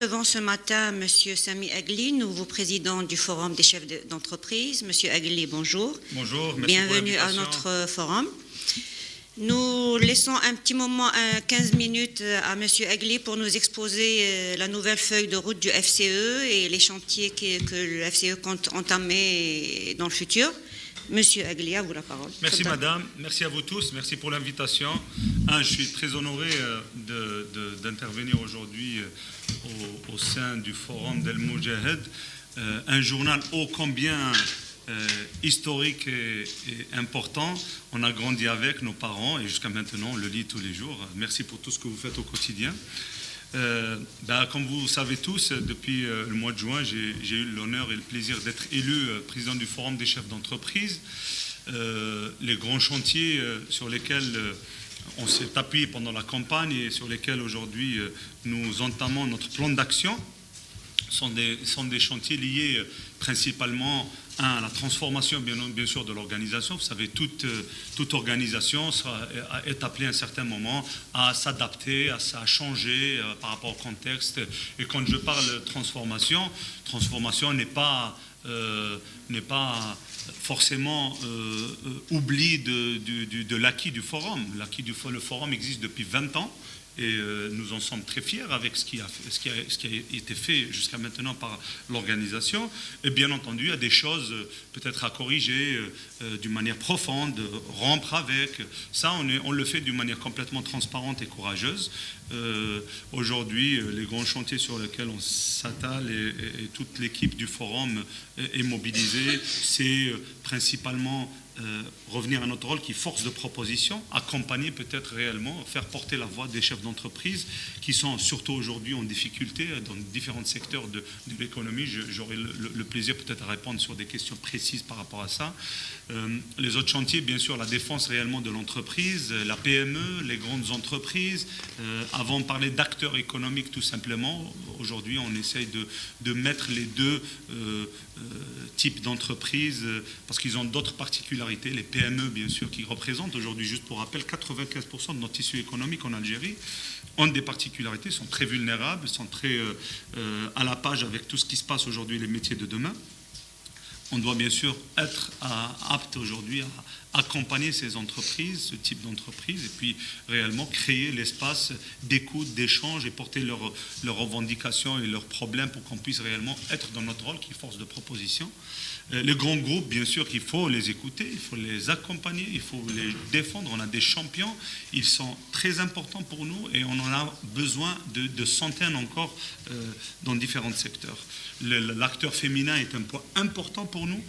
Devant ce matin Monsieur Sami Agli, nouveau président du Forum des chefs d'entreprise. Monsieur Agli, bonjour. Bonjour, merci Bienvenue pour à notre forum. Nous laissons un petit moment, 15 minutes à Monsieur Agli pour nous exposer la nouvelle feuille de route du FCE et les chantiers que le FCE compte entamer dans le futur. Monsieur Agli, à vous la parole. Merci madame, merci à vous tous, merci pour l'invitation. Je suis très honoré d'intervenir aujourd'hui au sein du Forum d'El Moudjahid, un journal ô combien historique et important. On a grandi avec nos parents et jusqu'à maintenant on le lit tous les jours. Merci pour tout ce que vous faites au quotidien. Comme vous savez tous, depuis le mois de juin, j'ai eu l'honneur et le plaisir d'être élu président du Forum des chefs d'entreprise. Les grands chantiers sur lesquels on s'est appuyé pendant la campagne et sur lesquels aujourd'hui nous entamons notre plan d'action sont des chantiers liés principalement à la transformation bien sûr de l'organisation. Vous savez, toute organisation est appelée à un certain moment à s'adapter, à changer par rapport au contexte. Et quand je parle de transformation n'est pas forcément oubli de l'acquis du forum. Le forum existe depuis 20 ans. Et nous en sommes très fiers avec ce qui a été fait jusqu'à maintenant par l'organisation. Et bien entendu, il y a des choses peut-être à corriger d'une manière profonde, rompre avec. Ça, on le fait d'une manière complètement transparente et courageuse. Aujourd'hui, les grands chantiers sur lesquels on s'attale et toute l'équipe du forum est mobilisée, c'est principalement revenir à notre rôle qui est force de proposition, accompagner peut-être réellement, faire porter la voix des chefs d'entreprise qui sont surtout aujourd'hui en difficulté dans différents secteurs de l'économie. J'aurai le plaisir peut-être à répondre sur des questions précises par rapport à ça. Les autres chantiers, bien sûr, la défense réellement de l'entreprise, la PME, les grandes entreprises. Avant de parler d'acteurs économiques tout simplement, aujourd'hui on essaye de mettre les deux types d'entreprises parce qu'ils ont d'autres particularités. Les PME, bien sûr, qui représentent aujourd'hui, juste pour rappel, 95% de notre tissu économique en Algérie, ont des particularités, sont très vulnérables, sont très à la page avec tout ce qui se passe aujourd'hui, les métiers de demain. On doit bien sûr être apte aujourd'hui à accompagner ces entreprises, ce type d'entreprise, et puis réellement créer l'espace d'écoute, d'échange et porter leurs revendications et leurs problèmes pour qu'on puisse réellement être dans notre rôle qui est force de proposition. Les grands groupes, bien sûr qu'il faut les écouter, il faut les accompagner, il faut les défendre. On a des champions, ils sont très importants pour nous et on en a besoin de centaines encore dans différents secteurs. L'acteur féminin est un point important pour nous.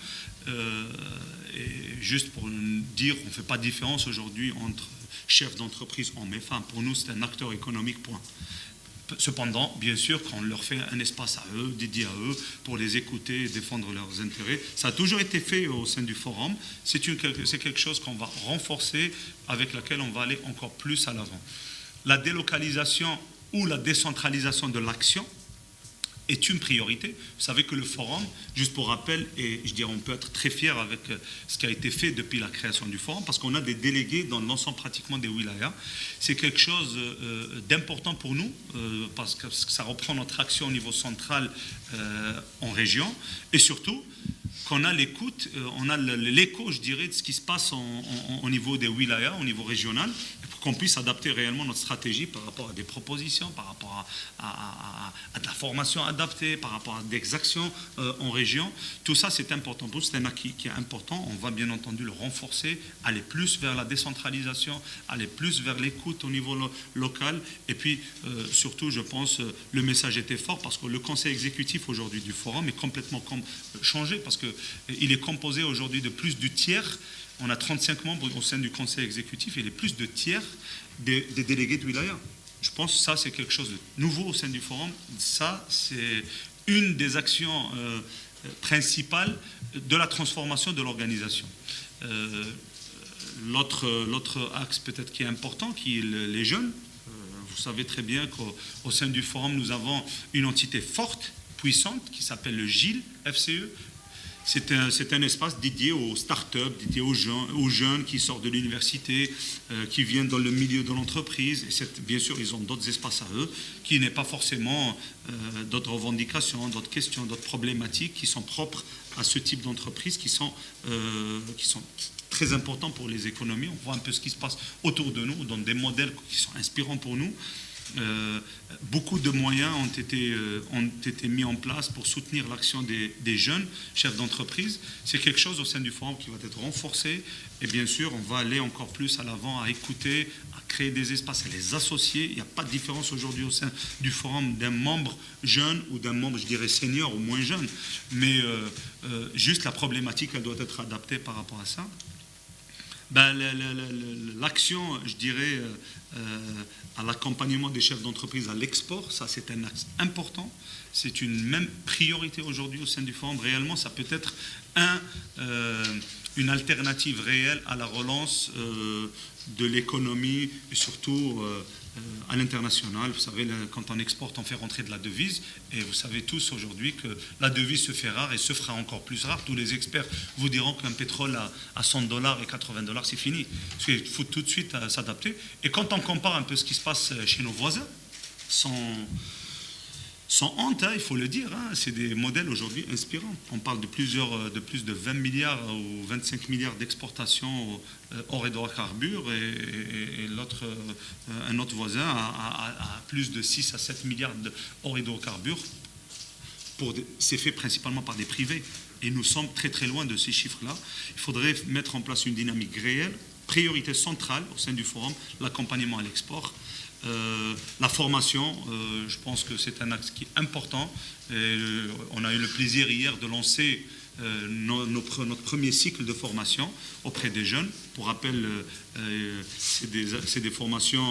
Et juste pour dire, on ne fait pas de différence aujourd'hui entre chefs d'entreprise, hommes et femmes. Pour nous, c'est un acteur économique, point. Cependant, bien sûr, quand on leur fait un espace à eux, dédié à eux, pour les écouter et défendre leurs intérêts, ça a toujours été fait au sein du forum. C'est quelque chose qu'on va renforcer, avec laquelle on va aller encore plus à l'avant. La délocalisation ou la décentralisation de l'action est une priorité. Vous savez que le forum, juste pour rappel, et je dirais on peut être très fier avec ce qui a été fait depuis la création du forum, parce qu'on a des délégués dans l'ensemble pratiquement des wilayas. C'est quelque chose d'important pour nous, parce que ça reprend notre action au niveau central en région, et surtout qu'on a l'écoute, on a l'écho, je dirais, de ce qui se passe au niveau des wilayas, au niveau régional, pour qu'on puisse adapter réellement notre stratégie par rapport à des propositions, par rapport à de la formation adaptée, par rapport à des actions en région. Tout ça, c'est important. Pour nous, c'est un acquis qui est important. On va bien entendu le renforcer, aller plus vers la décentralisation, aller plus vers l'écoute au niveau local. Et puis, surtout, je pense, le message était fort parce que le conseil exécutif aujourd'hui du forum est complètement changé parce qu'il est composé aujourd'hui de plus du tiers. On a 35 membres au sein du conseil exécutif et les plus de tiers des délégués de wilaya. Je pense que ça, c'est quelque chose de nouveau au sein du forum. Ça, c'est une des actions principales de la transformation de l'organisation. L'autre axe peut-être qui est important, qui est les jeunes. Vous savez très bien qu'au sein du forum, nous avons une entité forte, puissante, qui s'appelle le GIL FCE, C'est un espace dédié aux startups, dédié aux jeunes qui sortent de l'université, qui viennent dans le milieu de l'entreprise. Et bien sûr, ils ont d'autres espaces à eux, qui n'est pas forcément d'autres revendications, d'autres questions, d'autres problématiques qui sont propres à ce type d'entreprise, qui sont très importants pour les économies. On voit un peu ce qui se passe autour de nous, dans des modèles qui sont inspirants pour nous. Beaucoup de moyens ont été mis en place pour soutenir l'action des jeunes chefs d'entreprise. C'est quelque chose au sein du forum qui va être renforcé. Et bien sûr, on va aller encore plus à l'avant, à écouter, à créer des espaces, à les associer. Il n'y a pas de différence aujourd'hui au sein du forum d'un membre jeune ou d'un membre, je dirais, senior ou moins jeune. Mais juste la problématique, elle doit être adaptée par rapport à ça. L'action, je dirais, à l'accompagnement des chefs d'entreprise à l'export, ça c'est un axe important. C'est une même priorité aujourd'hui au sein du forum. Réellement, ça peut être une alternative réelle à la relance de l'économie et surtout à l'international. Vous savez, quand on exporte, on fait rentrer de la devise. Et vous savez tous aujourd'hui que la devise se fait rare et se fera encore plus rare. Tous les experts vous diront qu'un pétrole à $100 et $80, c'est fini. Parce qu'il faut tout de suite s'adapter. Et quand on compare un peu ce qui se passe chez nos voisins, sans honte, il faut le dire, c'est des modèles aujourd'hui inspirants. On parle de plus de 20 milliards ou 25 milliards d'exportations hors hydrocarbures et un autre voisin a plus de 6 à 7 milliards hors hydrocarbures. C'est fait principalement par des privés. Et nous sommes très très loin de ces chiffres-là. Il faudrait mettre en place une dynamique réelle, priorité centrale au sein du forum, l'accompagnement à l'export. La formation, je pense que c'est un axe qui est important. On a eu le plaisir hier de lancer notre premier cycle de formation auprès des jeunes. Pour rappel, c'est des formations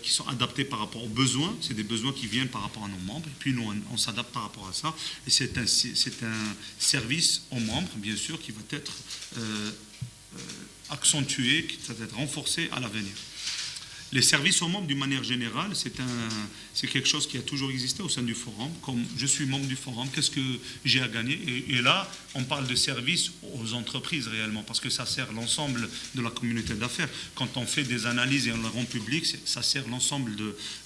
qui sont adaptées par rapport aux besoins. C'est des besoins qui viennent par rapport à nos membres. Et puis nous, on s'adapte par rapport à ça. Et c'est un service aux membres, bien sûr, qui va être accentué, qui va être renforcé à l'avenir. Les services aux membres, d'une manière générale, c'est quelque chose qui a toujours existé au sein du forum. Comme je suis membre du forum, qu'est-ce que j'ai à gagner ? Et là, on parle de services aux entreprises réellement, parce que ça sert l'ensemble de la communauté d'affaires. Quand on fait des analyses et on les rend publiques, ça sert l'ensemble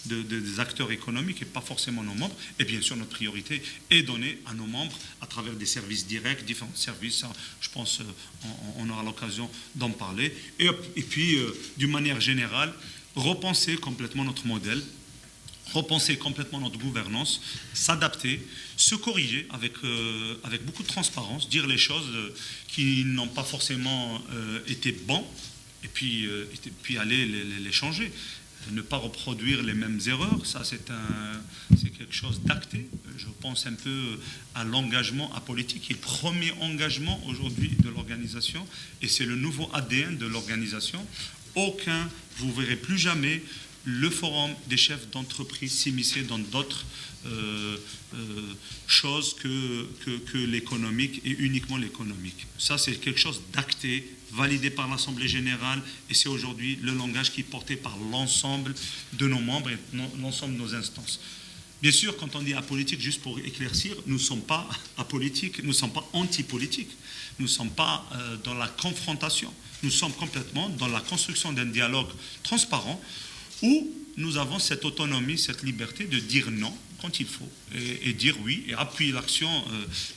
des acteurs économiques et pas forcément nos membres. Et bien sûr, notre priorité est donnée à nos membres à travers des services directs, différents services. Je pense on aura l'occasion d'en parler. Et puis, d'une manière générale, repenser complètement notre modèle, repenser complètement notre gouvernance, s'adapter, se corriger avec beaucoup de transparence, dire les choses qui n'ont pas forcément été bonnes, et puis aller les changer. Ne pas reproduire les mêmes erreurs, ça c'est quelque chose d'acté. Je pense un peu à l'engagement apolitique, qui est le premier engagement aujourd'hui de l'organisation, et c'est le nouveau ADN de l'organisation. Vous ne verrez plus jamais le forum des chefs d'entreprise s'immiscer dans d'autres choses que l'économique et uniquement l'économique. Ça, c'est quelque chose d'acté, validé par l'Assemblée générale, et c'est aujourd'hui le langage qui est porté par l'ensemble de nos membres et l'ensemble de nos instances. Bien sûr, quand on dit apolitique, juste pour éclaircir, nous ne sommes pas apolitiques, nous ne sommes pas antipolitiques, nous ne sommes pas dans la confrontation. Nous sommes complètement dans la construction d'un dialogue transparent où nous avons cette autonomie, cette liberté de dire non quand il faut et dire oui et appuyer l'action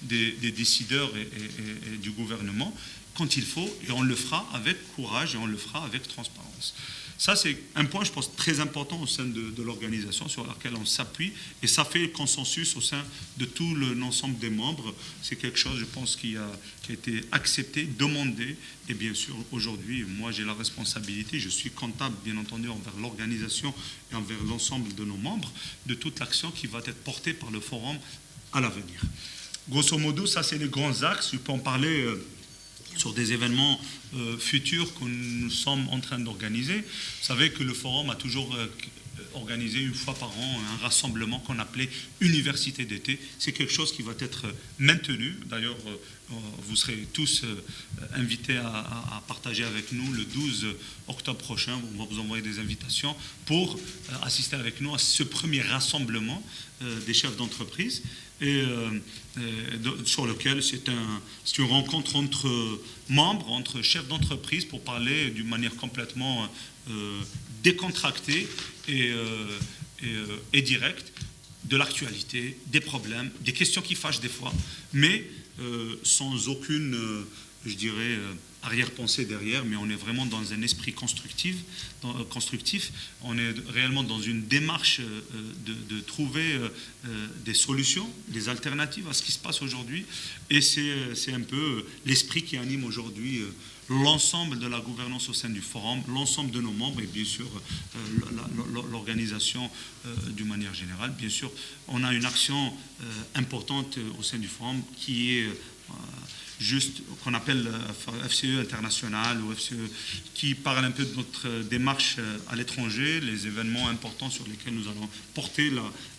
des décideurs et du gouvernement quand il faut, et on le fera avec courage et on le fera avec transparence. Ça, c'est un point, je pense, très important au sein de l'organisation sur laquelle on s'appuie, et ça fait consensus au sein de tout l'ensemble des membres. C'est quelque chose, je pense, qui a été accepté, demandé, et bien sûr, aujourd'hui, moi, j'ai la responsabilité, je suis comptable, bien entendu, envers l'organisation et envers l'ensemble de nos membres, de toute l'action qui va être portée par le forum à l'avenir. Grosso modo, ça, c'est les grands axes. Je peux en parler sur des événements futurs que nous sommes en train d'organiser. Vous savez que le forum a toujours organiser une fois par an un rassemblement qu'on appelait Université d'été. C'est quelque chose qui va être maintenu. D'ailleurs, vous serez tous invités à partager avec nous le 12 octobre prochain. On va vous envoyer des invitations pour assister avec nous à ce premier rassemblement des chefs d'entreprise. Sur lequel c'est une rencontre entre membres, entre chefs d'entreprise pour parler d'une manière complètement décontractée et directe de l'actualité, des problèmes, des questions qui fâchent des fois, mais sans aucune, je dirais, arrière-pensée derrière, mais on est vraiment dans un esprit constructif. On est réellement dans une démarche de trouver des solutions, des alternatives à ce qui se passe aujourd'hui. Et c'est un peu l'esprit qui anime aujourd'hui l'ensemble de la gouvernance au sein du forum, l'ensemble de nos membres et bien sûr l'organisation d'une manière générale. Bien sûr, on a une action importante au sein du forum qui est juste qu'on appelle FCE international ou FCE, qui parle un peu de notre démarche à l'étranger, les événements importants sur lesquels nous allons porter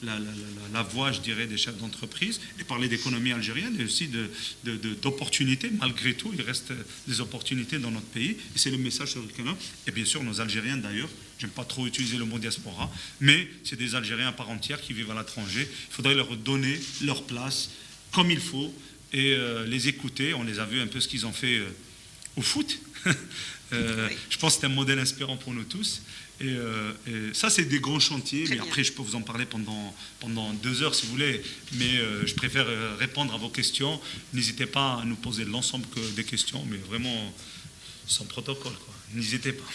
la voix, je dirais, des chefs d'entreprise et parler d'économie algérienne et aussi d'opportunités. Malgré tout, il reste des opportunités dans notre pays et c'est le message sur lequel on... Et bien sûr, nos Algériens d'ailleurs, j'aime pas trop utiliser le mot diaspora, mais c'est des Algériens à part entière qui vivent à l'étranger. Il faudrait leur donner leur place comme il faut et les écouter. On les a vus un peu ce qu'ils ont fait au foot. Je pense que c'est un modèle inspirant pour nous tous. Et ça, c'est des grands chantiers. Mais après, je peux vous en parler pendant 2 heures si vous voulez. Mais je préfère répondre à vos questions. N'hésitez pas à nous poser l'ensemble des questions, mais vraiment sans protocole, quoi. N'hésitez pas.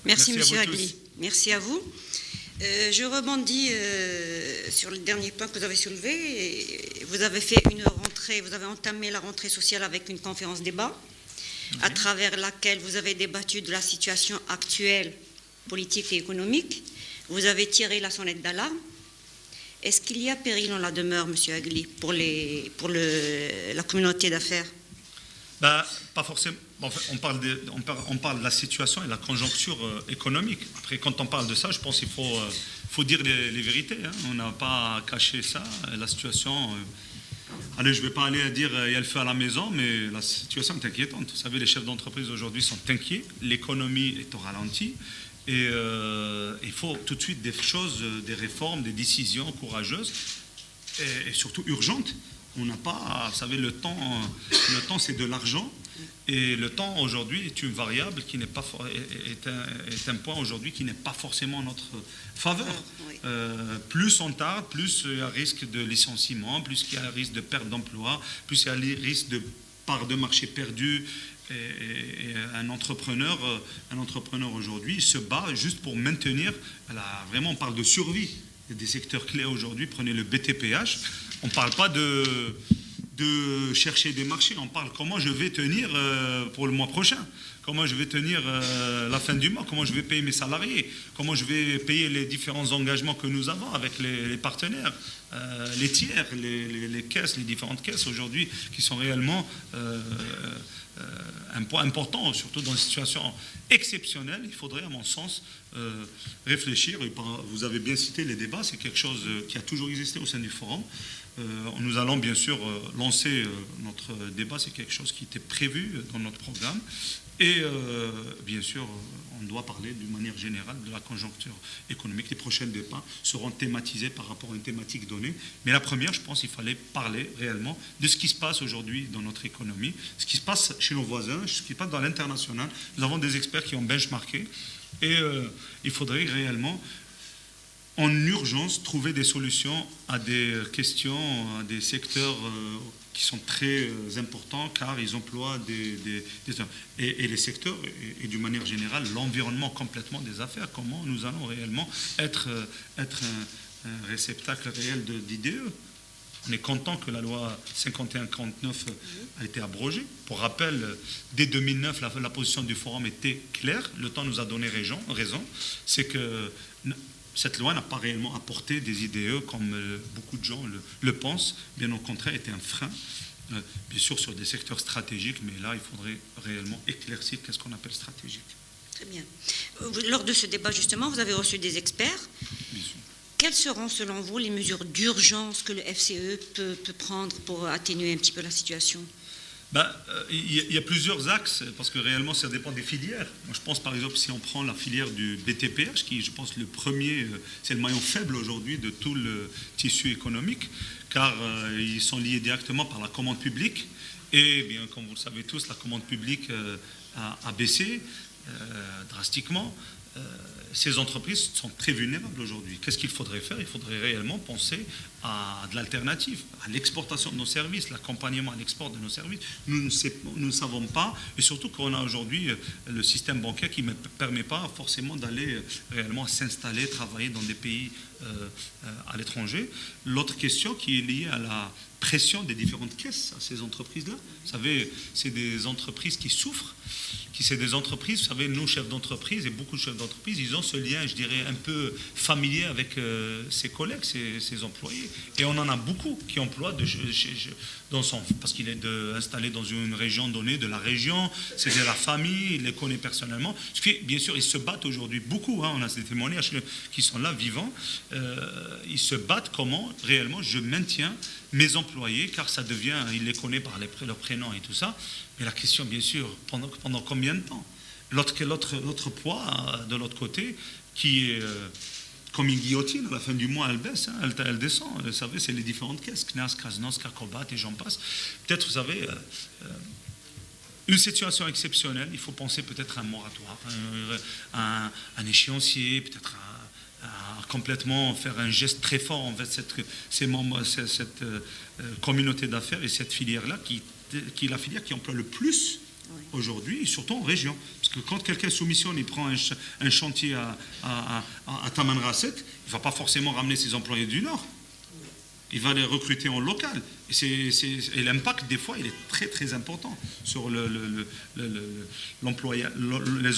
Merci Monsieur Agli. Merci à vous. Je rebondis sur le dernier point que vous avez soulevé. Vous avez fait une rentrée, vous avez entamé la rentrée sociale avec une conférence débat, à travers laquelle vous avez débattu de la situation actuelle, politique et économique. Vous avez tiré la sonnette d'alarme. Est-ce qu'il y a péril en la demeure, Monsieur Agli, pour la communauté d'affaires? Pas forcément. On parle de la situation et de la conjoncture économique. Après, quand on parle de ça, je pense qu'il faut dire les vérités. Hein. On n'a pas à cacher ça. La situation... allez, je ne vais pas aller à dire il y a le feu à la maison, mais la situation est inquiétante. Vous savez, les chefs d'entreprise aujourd'hui sont inquiets. L'économie est au ralenti. Et il faut tout de suite des choses, des réformes, des décisions courageuses et surtout urgentes. On n'a pas, vous savez, le temps c'est de l'argent et le temps aujourd'hui est une variable qui n'est pas est un point aujourd'hui qui n'est pas forcément en notre faveur. Plus on tarde, plus il y a risque de licenciement, plus il y a risque de perte d'emploi, plus il y a risque de part de marché perdue. Et un entrepreneur aujourd'hui se bat juste pour maintenir. Vraiment, on parle de survie. Il y a des secteurs clés aujourd'hui. Prenez le BTPH. On ne parle pas de chercher des marchés, on parle comment je vais tenir pour le mois prochain, comment je vais tenir la fin du mois, comment je vais payer mes salariés, comment je vais payer les différents engagements que nous avons avec les partenaires, les tiers, les caisses, les différentes caisses aujourd'hui qui sont réellement un point important, surtout dans une situation exceptionnelle. Il faudrait, à mon sens, réfléchir. Vous avez bien cité les débats, c'est quelque chose qui a toujours existé au sein du forum. Nous allons bien sûr lancer notre débat, c'est quelque chose qui était prévu dans notre programme. Et bien sûr, on doit parler d'une manière générale de la conjoncture économique. Les prochains débats seront thématisés par rapport à une thématique donnée. Mais la première, je pense qu'il fallait parler réellement de ce qui se passe aujourd'hui dans notre économie, ce qui se passe chez nos voisins, ce qui se passe dans l'international. Nous avons des experts qui ont benchmarké. Et il faudrait réellement, en urgence, trouver des solutions à des questions, à des secteurs qui sont très importants car ils emploient et les secteurs et d'une manière générale l'environnement complètement des affaires. Comment nous allons réellement être un réceptacle réel d'idées. On est content que la loi 5149 a été abrogée. Pour rappel, dès 2009, la position du forum était claire. Le temps nous a donné raison. C'est que cette loi n'a pas réellement apporté des IDE comme beaucoup de gens le pensent. Bien au contraire, était un frein, bien sûr sur des secteurs stratégiques, mais là, il faudrait réellement éclaircir qu'est-ce qu'on appelle stratégique. Très bien. Lors de ce débat, justement, vous avez reçu des experts. Bien sûr. Quelles seront, selon vous, les mesures d'urgence que le FCE peut prendre pour atténuer un petit peu la situation? Il y a plusieurs axes, parce que réellement, ça dépend des filières. Moi, je pense, par exemple, si on prend la filière du BTPH, qui, je pense, le premier, c'est le maillon faible aujourd'hui de tout le tissu économique, car ils sont liés directement par la commande publique. Et bien, comme vous le savez tous, la commande publique a baissé drastiquement. Ces entreprises sont très vulnérables aujourd'hui. Qu'est-ce qu'il faudrait faire? Il faudrait réellement penser à de l'alternative, à l'exportation de nos services, l'accompagnement à l'export de nos services. Nous ne savons pas, et surtout qu'on a aujourd'hui le système bancaire qui ne permet pas forcément d'aller réellement s'installer, travailler dans des pays à l'étranger. L'autre question qui est liée à la pression des différentes caisses à ces entreprises-là. Vous savez, c'est des entreprises qui souffrent, c'est des entreprises, vous savez, nous, chefs d'entreprise, et beaucoup de chefs d'entreprise, ils ont ce lien, je dirais, un peu familier avec ses collègues, ses employés. Et on en a beaucoup qui emploient parce qu'il est installé dans une région donnée, de la région, c'est de la famille, il les connaît personnellement. Ce qui, bien sûr, ils se battent aujourd'hui, beaucoup, on a des témoignages qui sont là, vivants, ils se battent comment, réellement, je maintiens mes employés, car ça devient, il les connaît par leur prénom et tout ça. Mais la question, bien sûr, pendant combien de temps? L'autre poids, de l'autre côté, qui est comme une guillotine, à la fin du mois, elle baisse, elle descend. Vous savez, c'est les différentes caisses, CNAS, Krasnos, Carcobat, et j'en passe. Peut-être, vous savez, une situation exceptionnelle, il faut penser peut-être à un moratoire, un échéancier, peut-être à complètement faire un geste très fort envers cette communauté d'affaires et cette filière-là qui est la filière qui emploie le plus aujourd'hui, et surtout en région. Parce que quand quelqu'un soumissionne, il prend un chantier à Tamanrasset, il ne va pas forcément ramener ses employés du Nord. Il va les recruter en local. Et l'impact, des fois, il est très, très important sur les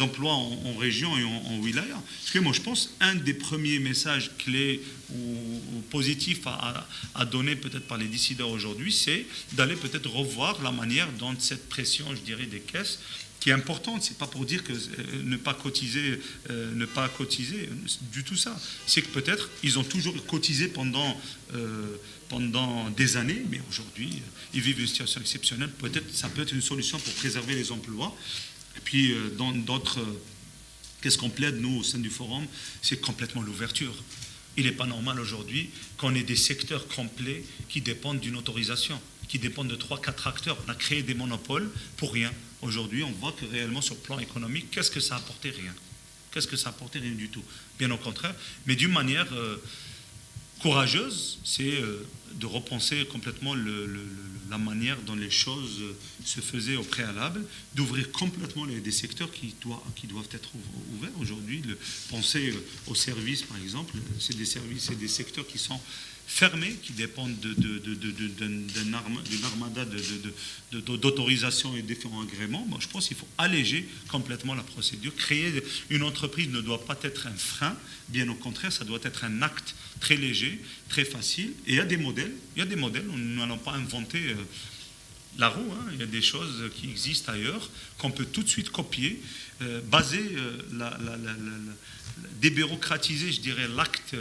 emplois en région et en wilaya. Parce que moi, je pense, un des premiers messages clés ou positifs à donner peut-être par les décideurs aujourd'hui, c'est d'aller peut-être revoir la manière dont cette pression, je dirais, des caisses, qui est importante, c'est pas pour dire que ne pas cotiser du tout ça. C'est que peut-être ils ont toujours cotisé pendant des années, mais aujourd'hui ils vivent une situation exceptionnelle. Peut-être ça peut être une solution pour préserver les emplois. Et puis dans d'autres, qu'est-ce qu'on plaide nous au sein du forum, c'est complètement l'ouverture. Il n'est pas normal aujourd'hui qu'on ait des secteurs complets qui dépendent d'une autorisation, qui dépendent de 3-4 acteurs. On a créé des monopoles pour rien. Aujourd'hui, on voit que réellement, sur le plan économique, qu'est-ce que ça a apporté? Rien. Qu'est-ce que ça a apporté? Rien du tout. Bien au contraire. Mais d'une manière courageuse, c'est de repenser complètement la manière dont les choses se faisaient au préalable, d'ouvrir complètement des secteurs qui doivent être ouverts aujourd'hui. Penser aux services, par exemple, c'est des secteurs qui sont fermés, qui dépendent d'une armada d'autorisation et différents agréments. Bon, je pense qu'il faut alléger complètement la procédure. Créer une entreprise ne doit pas être un frein, bien au contraire, ça doit être un acte très léger, très facile. Et il y a des modèles, nous n'allons pas inventer la roue, il y a des choses qui existent ailleurs, qu'on peut tout de suite copier, débureaucratiser, je dirais, l'acte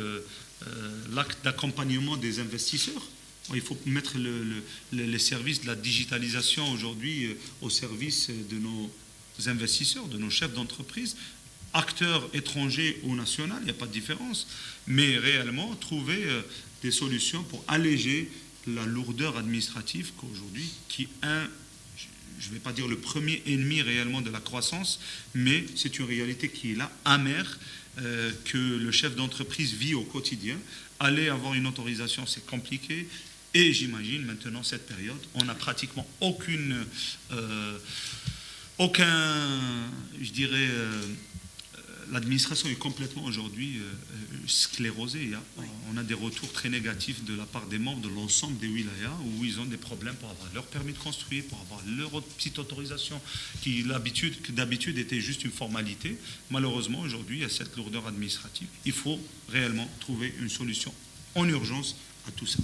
d'accompagnement des investisseurs. Il faut mettre les services de la digitalisation aujourd'hui au service de nos investisseurs, de nos chefs d'entreprise, acteurs étrangers ou nationaux, il n'y a pas de différence, mais réellement trouver des solutions pour alléger la lourdeur administrative qu'aujourd'hui, je ne vais pas dire le premier ennemi réellement de la croissance, mais c'est une réalité qui est là, amère, que le chef d'entreprise vit au quotidien. Aller avoir une autorisation, c'est compliqué. Et j'imagine maintenant, cette période, on n'a pratiquement aucun, je dirais, l'administration est complètement aujourd'hui sclérosée. On a des retours très négatifs de la part des membres de l'ensemble des wilayas où ils ont des problèmes pour avoir leur permis de construire, pour avoir leur petite autorisation qui d'habitude était juste une formalité. Malheureusement, aujourd'hui, il y a cette lourdeur administrative. Il faut réellement trouver une solution en urgence à tout ça.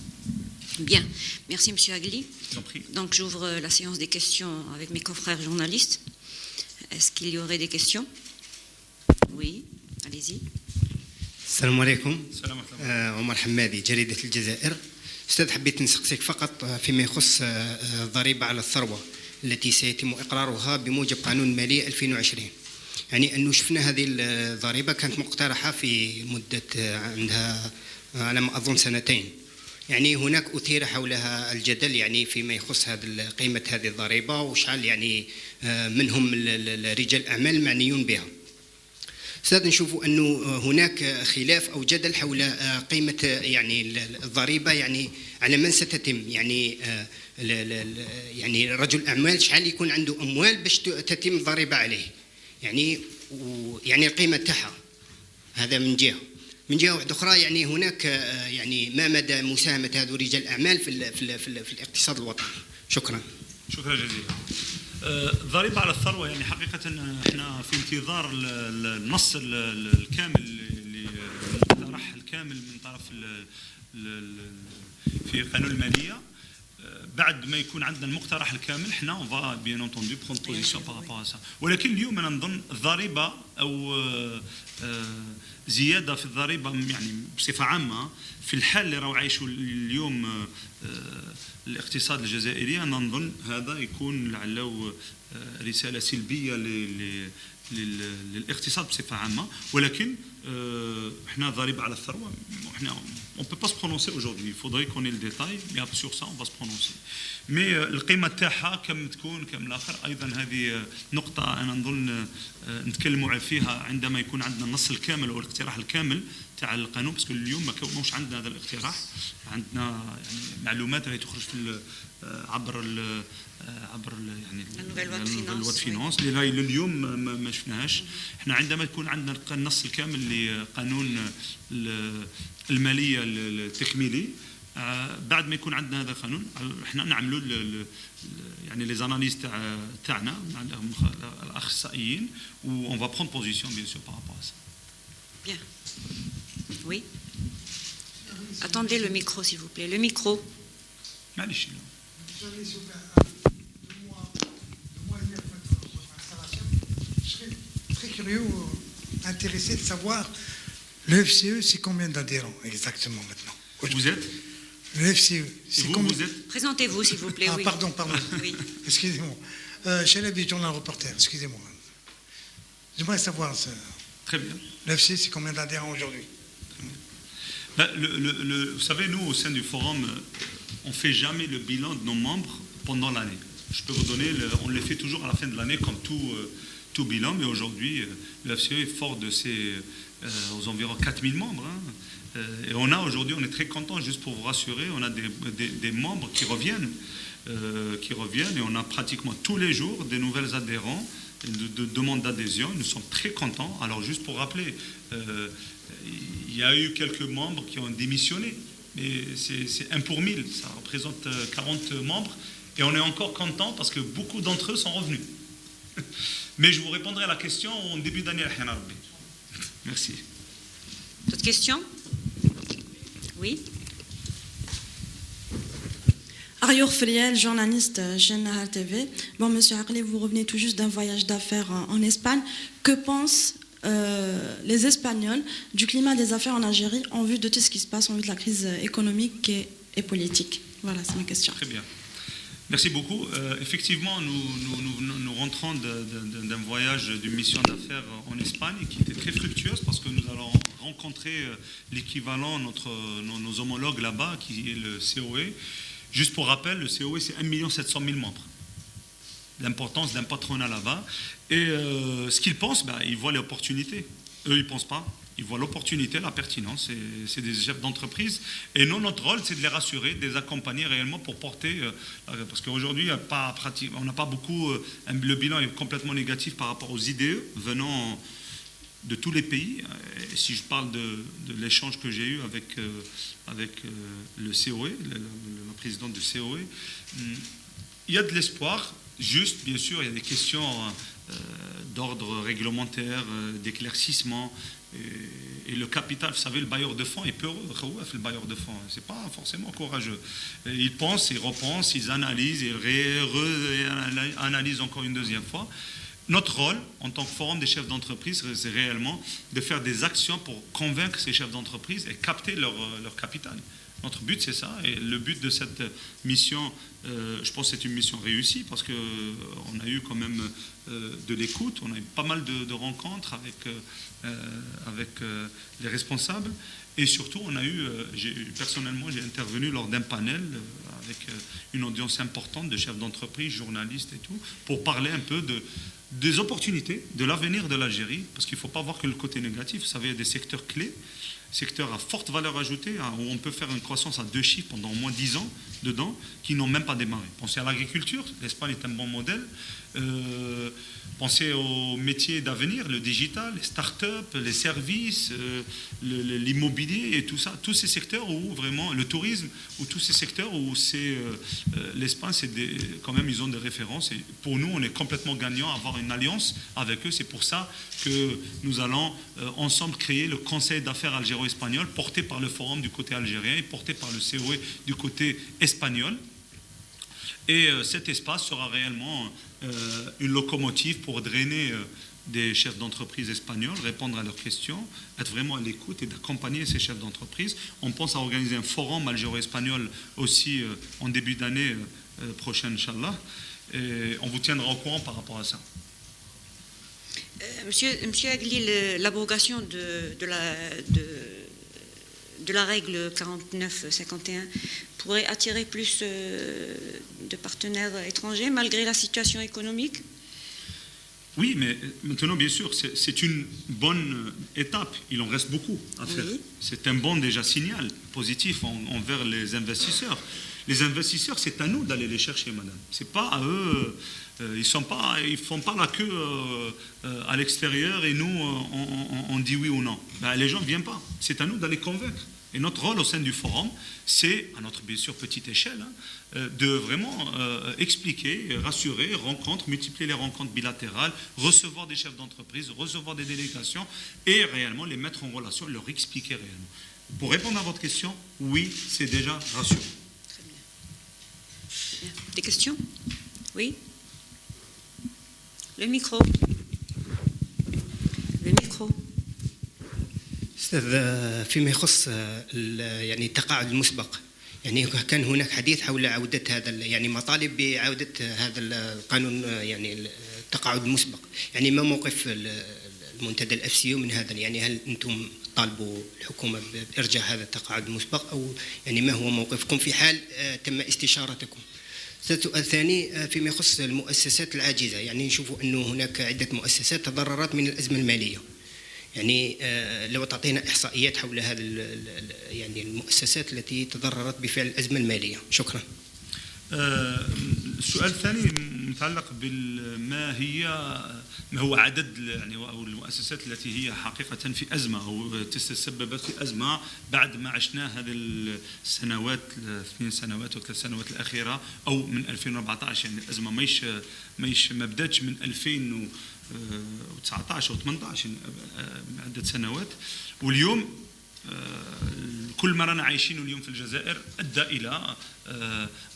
Bien. Merci, M. Agli. J'en prie. Donc, j'ouvre la séance des questions avec mes confrères journalistes. Est-ce qu'il y aurait des questions? السلام عليكم. السلام عليكم. عمر حمادي جريدة الجزائر. أستاذ حبيت نسقسيك فقط فيما يخص الضريبة على الثروة التي سيتم إقرارها بموجب قانون مالي 2020. يعني أنه شفنا هذه الضريبة كانت مقترحة في مدة عندها على ما أظن سنتين. يعني هناك أثير حولها الجدل يعني فيما يخص قيمة هذه الضريبة وشحال يعني منهم رجال الأعمال المعنيون بها. أستاذ نشوفوا أنه هناك خلاف أو جدل حول قيمة يعني الضريبة يعني على من ستتم يعني يعني رجل أعمال شحال يكون عنده أموال باش تتم الضريبة عليه يعني يعني القيمة تاعها. هذا من جهة. من جهة واحدة أخرى يعني هناك يعني ما مدى مساهمة هذو رجال الأعمال في الاقتصاد الوطني. شكرا. شكرا جزيلا. الضريبة على الثروة يعني حقيقة احنا في انتظار النص الكامل اللي طرح الكامل من طرف في قانون المالية. بعد ما يكون عندنا المقترح الكامل احنا اون فا بيان انتوندو برون بوزيسيون بارابور سا. ولكن اليوم انا نظن الضريبة او زيادة في الضريبة يعني بصفة عامة في الحال اللي راهو عايشوا اليوم الاقتصاد الجزائري، أنا نظن هذا يكون لعله رسالة سلبية للاقتصاد بصفة عامة. ولكن احنا ضريبة على الثروة احنا on peut pas se prononcer aujourd'hui, il faudrait qu'on ait le détail, mais sur ça on va se prononcer. mais القيمة تاعها كم تكون كم الآخر أيضا هذه نقطة أنا نظن نتكلموا فيها عندما يكون عندنا النص الكامل أو الاقتراح الكامل تاع القانون. باسكو اليوم ما كونوش عندنا هذا الاقتراح، عندنا يعني معلومات اللي تخرج في عبر يعني الواد فينانس اللي راهي اليوم ما شفناهاش. احنا عندما يكون عندنا النص الكامل لقانون الماليه التكميلي بعد ما يكون عندنا هذا القانون احنا نعملوا يعني لي زاناليز تاعنا مع الاخصائيين و on va prendre position bien sûr par rapport à ça. Bien. Oui. Attendez le micro s'il vous plaît. Le micro. معليش. Très curieux, intéressé de savoir le FCE, c'est combien d'adhérents exactement maintenant? Vous êtes? Le FCE, c'est combien? Vous êtes? Présentez-vous s'il vous plaît. Ah, oui. pardon. Oui. Excusez-moi. Chalabi, journal reporter, excusez-moi. J'aimerais savoir, Très bien. le FCE, c'est combien d'adhérents aujourd'hui? Vous savez, nous, au sein du forum, on ne fait jamais le bilan de nos membres pendant l'année. Je peux vous donner, on le fait toujours à la fin de l'année comme tout bilan, mais aujourd'hui, le FCE est fort de aux environs 4000 membres. Hein. Et aujourd'hui, on est très content, juste pour vous rassurer, on a des membres qui reviennent et on a pratiquement tous les jours des nouvelles adhérents, de demandes d'adhésion. Nous sommes très contents. Alors, juste pour rappeler, il y a eu quelques membres qui ont démissionné, mais c'est 1 pour 1000, ça représente 40 membres, et on est encore content parce que beaucoup d'entre eux sont revenus. Mais je vous répondrai à la question en début d'année. Merci. D'autres questions? Oui. Ariour Friel, journaliste chez Nahar TV. Bon, monsieur Aqli, vous revenez tout juste d'un voyage d'affaires en Espagne. Que pensent les Espagnols du climat des affaires en Algérie en vue de tout ce qui se passe, en vue de la crise économique et politique? Voilà, c'est ma question. Très bien. Merci beaucoup. Effectivement, nous rentrons d'un voyage, d'une mission d'affaires en Espagne qui était très fructueuse parce que nous allons rencontrer l'équivalent, nos homologues là-bas, qui est le COE. Juste pour rappel, le COE, c'est 1 700 000 membres. L'importance d'un patronat là-bas. Et ce qu'ils pensent, ils voient l'opportunité. Eux, ils ne pensent pas. Ils voient l'opportunité, la pertinence. C'est des chefs d'entreprise. Et nous, notre rôle, c'est de les rassurer, de les accompagner réellement pour porter... parce qu'aujourd'hui, on n'a pas beaucoup... le bilan est complètement négatif par rapport aux IDE venant de tous les pays. Et si je parle de l'échange que j'ai eu avec le COE, la présidente du COE, il y a de l'espoir. Juste, bien sûr, il y a des questions d'ordre réglementaire, d'éclaircissement. Et le capital, vous savez, le bailleur de fonds, il peut le bailleur de fonds. Ce n'est pas forcément courageux. Ils pensent, ils repensent, ils analysent, ils réanalysent encore une deuxième fois. Notre rôle, en tant que forum des chefs d'entreprise, c'est réellement de faire des actions pour convaincre ces chefs d'entreprise et capter leur capital. Notre but, c'est ça. Et le but de cette mission, je pense que c'est une mission réussie parce qu'on a eu quand même de l'écoute, on a eu pas mal de rencontres avec les responsables. Et surtout, personnellement, j'ai intervenu lors d'un panel avec une audience importante de chefs d'entreprise, journalistes et tout, pour parler un peu des opportunités, de l'avenir de l'Algérie, parce qu'il ne faut pas voir que le côté négatif. Vous savez, il y a des secteurs clés, secteurs à forte valeur ajoutée, où on peut faire une croissance à 2 chiffres pendant au moins 10 ans dedans, qui n'ont même pas démarré. Pensez à l'agriculture, l'Espagne est un bon modèle. Pensez aux métiers d'avenir, le digital, les start-up, les services, l'immobilier et tout ça. Tous ces secteurs où vraiment, le tourisme, ou tous ces secteurs où l'Espagne, quand même, ils ont des références. Et pour nous, on est complètement gagnant à avoir une alliance avec eux. C'est pour ça que nous allons ensemble créer le Conseil d'affaires algéro-espagnol, porté par le Forum du côté algérien et porté par le COE du côté espagnol. Et cet espace sera réellement une locomotive pour drainer des chefs d'entreprise espagnols, répondre à leurs questions, être vraiment à l'écoute et d'accompagner ces chefs d'entreprise. On pense à organiser un forum algéro-espagnol aussi en début d'année prochaine, Inch'Allah. Et on vous tiendra au courant par rapport à ça. Monsieur Agli, l'abrogation de la règle 49-51 pourrait attirer plus de partenaires étrangers malgré la situation économique? Oui, mais maintenant, bien sûr, c'est une bonne étape. Il en reste beaucoup à faire. Oui. C'est un bon déjà signal positif envers les investisseurs. Les investisseurs, c'est à nous d'aller les chercher, madame. C'est pas à eux. Ils font pas la queue à l'extérieur et nous, on dit oui ou non. Ben, les gens ne viennent pas. C'est à nous d'aller convaincre. Et notre rôle au sein du forum, c'est, à notre bien sûr petite échelle, de vraiment expliquer, rassurer, multiplier les rencontres bilatérales, recevoir des chefs d'entreprise, recevoir des délégations et réellement les mettre en relation, leur expliquer réellement. Pour répondre à votre question, oui, c'est déjà rassurant. Très bien. Des questions? Oui? Le micro. Le micro. أستاذ فيما يخص يعني التقاعد المسبق يعني كان هناك حديث حول عودة هذا يعني مطالب بعودة هذا القانون يعني التقاعد المسبق يعني ما موقف المنتدى الأفسيو من هذا يعني هل أنتم طالبوا الحكومة بإرجاع هذا التقاعد المسبق أو يعني ما هو موقفكم في حال تم استشارتكم؟ السؤال الثاني فيما يخص المؤسسات العاجزة يعني نشوفوا أنه هناك عدة مؤسسات تضررت من الأزمة المالية يعني لو تعطينا إحصائيات حول هذا يعني المؤسسات التي تضررت بفعل الأزمة المالية. شكرا. السؤال الثاني متعلق ما هو عدد يعني أو المؤسسات التي هي حقيقة في أزمة أو تسببت في أزمة بعد ما عشنا هذه السنوات 2 سنوات و 3 سنوات الأخيرة أو من 2014 يعني الأزمة ما بداتش من 2019 أو 18 عدة سنوات واليوم كل ما رانا عايشينه اليوم في الجزائر ادى الى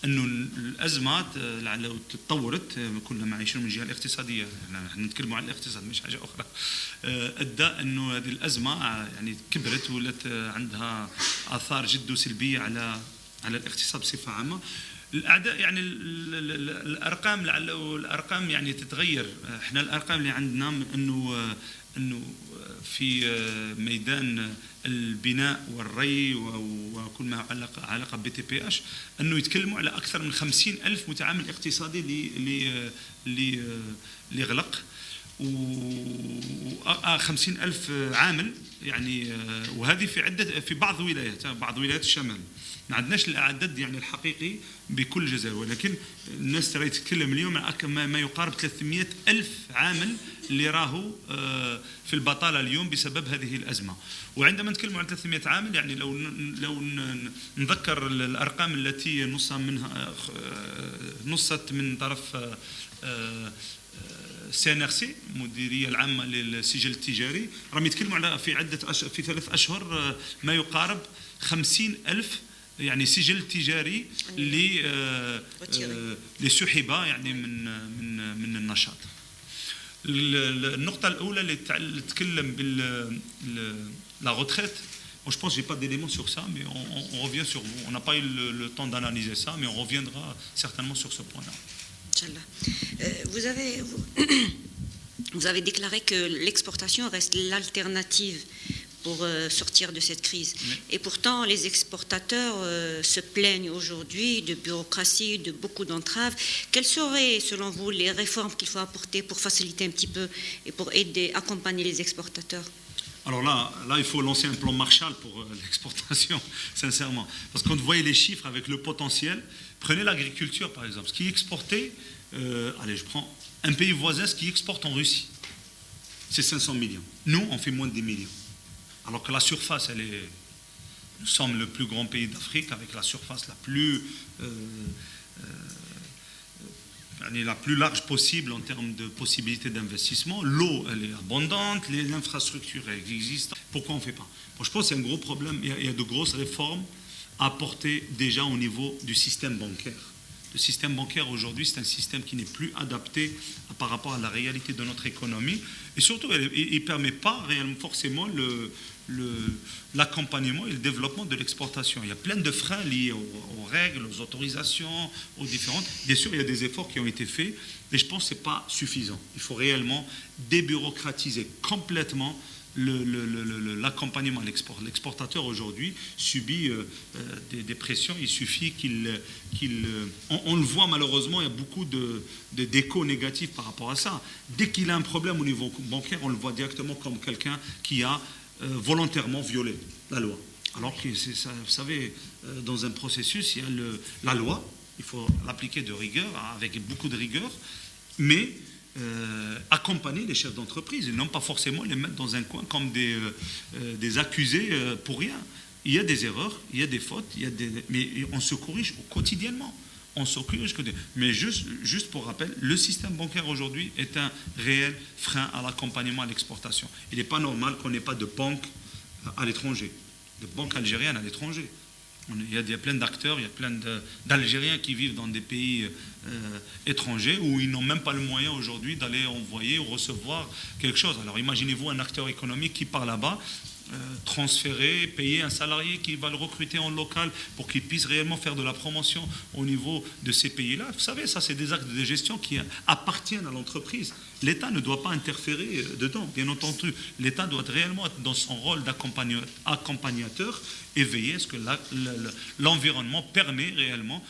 انه الازمات لعله تطورت كل ما عايشينه من الجهه الاقتصاديه نحن نتكلموا عن الاقتصاد مش حاجه اخرى ادى انه هذه الازمه يعني كبرت ولات عندها اثار جد سلبيه على الاقتصاد بصفه عامه. الاعداء يعني الارقام لعله الارقام يعني تتغير. احنا الارقام اللي عندنا انه في ميدان البناء والري وكل ما علاقه بتي بي اش انه يتكلموا على اكثر من 50,000 متعامل اقتصادي اللي غلق و 50,000 عامل يعني وهذه في بعض ولايات الشمال. ما عندناش الاعداد يعني الحقيقي بكل الجزائر ولكن الناس ترى تتكلم اليوم عن ما يقارب 300,000 عامل اللي راهو في البطاله اليوم بسبب هذه الازمه. وعندما نتكلم عن 300 عامل يعني لو نذكر الارقام التي نصت من طرف CNRC المديريه العامه للسجل التجاري راهم يتكلموا على في 3 أشهر ما يقارب 50,000 يعني سجل تجاري اللي سحب يعني من النشاط. النقطة الأولى اللي تتكلم la retraite. Moi, je pense que je n'ai pas d'éléments sur ça, mais on revient sur vous. On n'a pas eu le temps d'analyser ça, mais on reviendra certainement sur ce point-là. Inch'Allah. Vous avez déclaré que l'exportation reste l'alternative pour sortir de cette crise. Oui. Et pourtant, les exportateurs se plaignent aujourd'hui de bureaucratie, de beaucoup d'entraves. Quelles seraient, selon vous, les réformes qu'il faut apporter pour faciliter un petit peu et pour aider, accompagner les exportateurs? Alors là, il faut lancer un plan Marshall pour l'exportation, sincèrement. Parce que quand vous voyez les chiffres avec le potentiel, prenez l'agriculture par exemple. Ce qui est exporté, allez, je prends un pays voisin, ce qui exporte en Russie, c'est 500 millions. Nous, on fait moins de 10 millions. Alors que la surface, nous sommes le plus grand pays d'Afrique avec la surface la plus large possible en termes de possibilités d'investissement. L'eau, elle est abondante, l'infrastructure existe. Pourquoi on ne fait pas? Bon, je pense qu'il y a un gros problème, il y a de grosses réformes à apporter déjà au niveau du système bancaire. Le système bancaire aujourd'hui, c'est un système qui n'est plus adapté par rapport à la réalité de notre économie. Et surtout, il ne permet pas réellement forcément l'accompagnement et le développement de l'exportation. Il y a plein de freins liés aux règles, aux autorisations, aux différentes. Bien sûr, il y a des efforts qui ont été faits, mais je pense que ce n'est pas suffisant. Il faut réellement débureaucratiser complètement l'accompagnement à l'export. L'exportateur aujourd'hui subit des pressions. Il suffit on le voit malheureusement, il y a beaucoup d'échos négatifs par rapport à ça. Dès qu'il a un problème au niveau bancaire, on le voit directement comme quelqu'un qui a volontairement violé la loi. Alors que, vous savez, dans un processus, il y a la loi, il faut l'appliquer de rigueur, avec beaucoup de rigueur, mais accompagner les chefs d'entreprise et non pas forcément les mettre dans un coin comme des accusés pour rien. Il y a des erreurs, il y a des fautes, mais on se corrige quotidiennement. On se corrige mais juste pour rappel, le système bancaire aujourd'hui est un réel frein à l'accompagnement à l'exportation. Il n'est pas normal qu'on n'ait pas de banque à l'étranger, de banque algérienne à l'étranger. Il y a plein d'acteurs, il y a plein d'Algériens qui vivent dans des pays étrangers où ils n'ont même pas le moyen aujourd'hui d'aller envoyer ou recevoir quelque chose. Alors imaginez-vous un acteur économique qui part là-bas, transférer, payer un salarié qui va le recruter en local pour qu'il puisse réellement faire de la promotion au niveau de ces pays-là. Vous savez, ça c'est des actes de gestion qui appartiennent à l'entreprise. L'État ne doit pas interférer dedans, bien entendu. L'État doit réellement être dans son rôle d'accompagnateur et veiller à ce que l'environnement permet réellement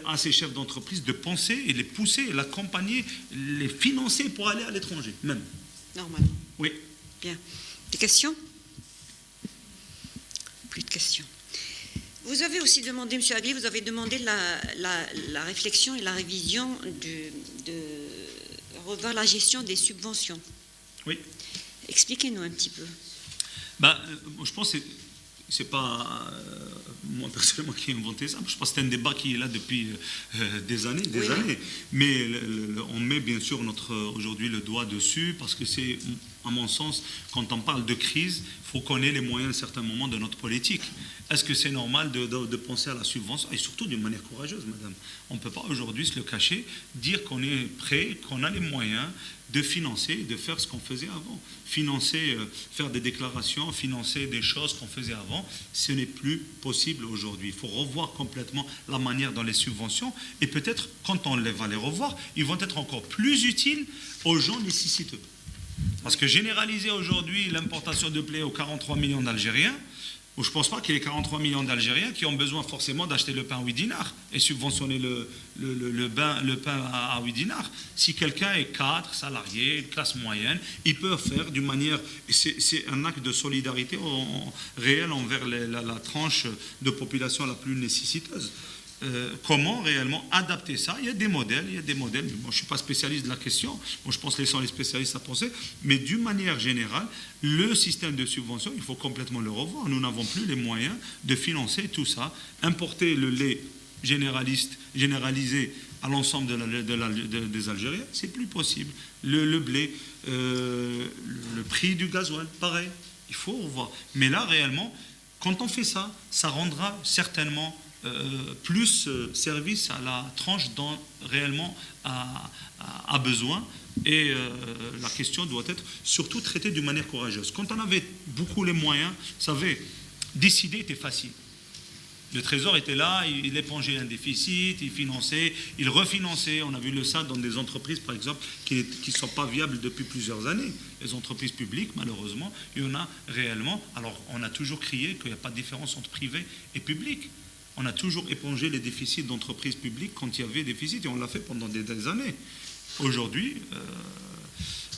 à ces chefs d'entreprise de penser et les pousser, et l'accompagner, les financer pour aller à l'étranger, même. Normalement. Oui. Bien. Des questions? Plus de questions. Vous avez aussi demandé, M. Agli, vous avez demandé la réflexion et la révision de revoir la gestion des subventions. Oui. Expliquez-nous un petit peu. Je pense que c'est pas moi personnellement qui ai inventé ça. Je pense que c'est un débat qui est là depuis des années. Mais on met bien sûr aujourd'hui le doigt dessus parce que c'est, à mon sens, quand on parle de crise, il faut qu'on ait les moyens à un certain moment de notre politique. Est-ce que c'est normal de penser à la subvention? Et surtout d'une manière courageuse, madame. On ne peut pas aujourd'hui se le cacher, dire qu'on est prêt, qu'on a les moyens de financer, de faire ce qu'on faisait avant. Financer, faire des déclarations, financer des choses qu'on faisait avant, ce n'est plus possible aujourd'hui. Il faut revoir complètement la manière dont les subventions, et peut-être quand on va les revoir, ils vont être encore plus utiles aux gens nécessiteux. Parce que généraliser aujourd'hui l'importation de blé aux 43 millions d'Algériens, je ne pense pas qu'il y ait 43 millions d'Algériens qui ont besoin forcément d'acheter le pain à 8 dinars et subventionner le pain à 8 dinars. Si quelqu'un est cadre, salarié, classe moyenne, il peut faire d'une manière... C'est un acte de solidarité réel envers la tranche de population la plus nécessiteuse. Comment réellement adapter ça? Il y a des modèles. Moi, je ne suis pas spécialiste de la question. Je pense que laissons les spécialistes à penser. Mais d'une manière générale, le système de subvention, il faut complètement le revoir. Nous n'avons plus les moyens de financer tout ça. Importer le lait généralisé à l'ensemble des Algériens, c'est plus possible. Le blé, le prix du gasoil, pareil. Il faut revoir. Mais là, réellement, quand on fait ça, ça rendra certainement plus service à la tranche dont réellement a besoin. Et la question doit être surtout traitée d'une manière courageuse. Quand on avait beaucoup les moyens, vous savez, décider était facile. Le Trésor était là, il épongeait un déficit, il finançait, il refinançait. On a vu ça dans des entreprises, par exemple, qui ne sont pas viables depuis plusieurs années. Les entreprises publiques, malheureusement, il y en a réellement. Alors, on a toujours crié qu'il n'y a pas de différence entre privé et public. On a toujours épongé les déficits d'entreprises publiques quand il y avait des déficits, et on l'a fait pendant des années. Aujourd'hui,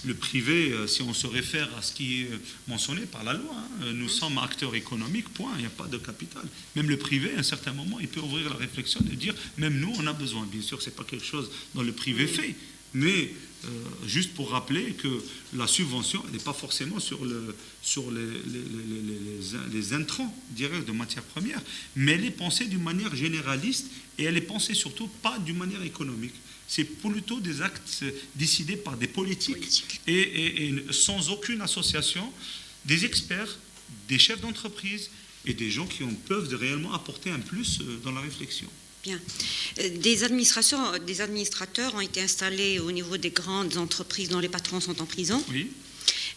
le privé, si on se réfère à ce qui est mentionné par la loi, nous sommes acteurs économiques, point, il n'y a pas de capital. Même le privé, à un certain moment, il peut ouvrir la réflexion et dire, même nous, on a besoin. Bien sûr, ce n'est pas quelque chose dont le privé fait, mais juste pour rappeler que la subvention, elle n'est pas forcément sur les intrants directs de matières premières, mais elle est pensée d'une manière généraliste et elle est pensée surtout pas d'une manière économique. C'est plutôt des actes décidés par des politiques et sans aucune association, des experts, des chefs d'entreprise et des gens qui peuvent réellement apporter un plus dans la réflexion. Bien. Des administrateurs ont été installés au niveau des grandes entreprises dont les patrons sont en prison. Oui.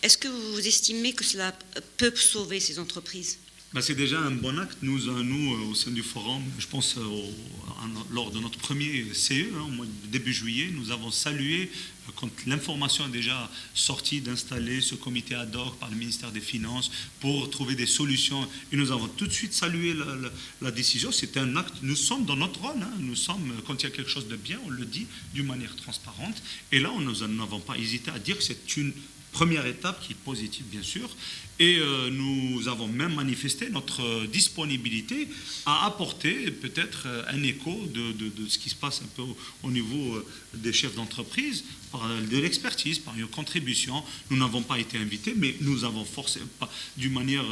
Est-ce que vous estimez que cela peut sauver ces entreprises ? C'est déjà un bon acte. Nous, au sein du forum, je pense lors de notre premier CE, au début juillet, nous avons salué, quand l'information est déjà sortie, d'installer ce comité ad hoc par le ministère des Finances pour trouver des solutions. Et nous avons tout de suite salué la décision. C'est un acte. Nous sommes dans notre rôle. Nous sommes, quand il y a quelque chose de bien, on le dit d'une manière transparente. Et là, nous n'avons pas hésité à dire que c'est une première étape qui est positive, bien sûr, et nous avons même manifesté notre disponibilité à apporter peut-être un écho de ce qui se passe un peu au niveau des chefs d'entreprise, par de l'expertise, par une contribution. Nous n'avons pas été invités, mais nous avons forcé, d'une manière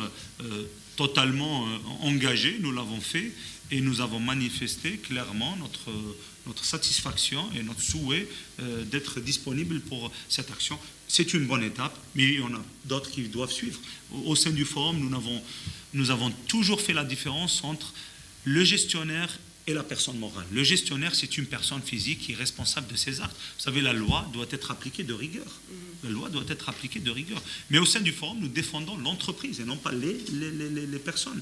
totalement engagée, nous l'avons fait, et nous avons manifesté clairement notre satisfaction et notre souhait d'être disponible pour cette action. C'est une bonne étape, mais il y en a d'autres qui doivent suivre. Au sein du forum, nous avons toujours fait la différence entre le gestionnaire et la personne morale. Le gestionnaire, c'est une personne physique qui est responsable de ses actes. Vous savez, la loi doit être appliquée de rigueur. La loi doit être appliquée de rigueur. Mais au sein du forum, nous défendons l'entreprise et non pas les personnes.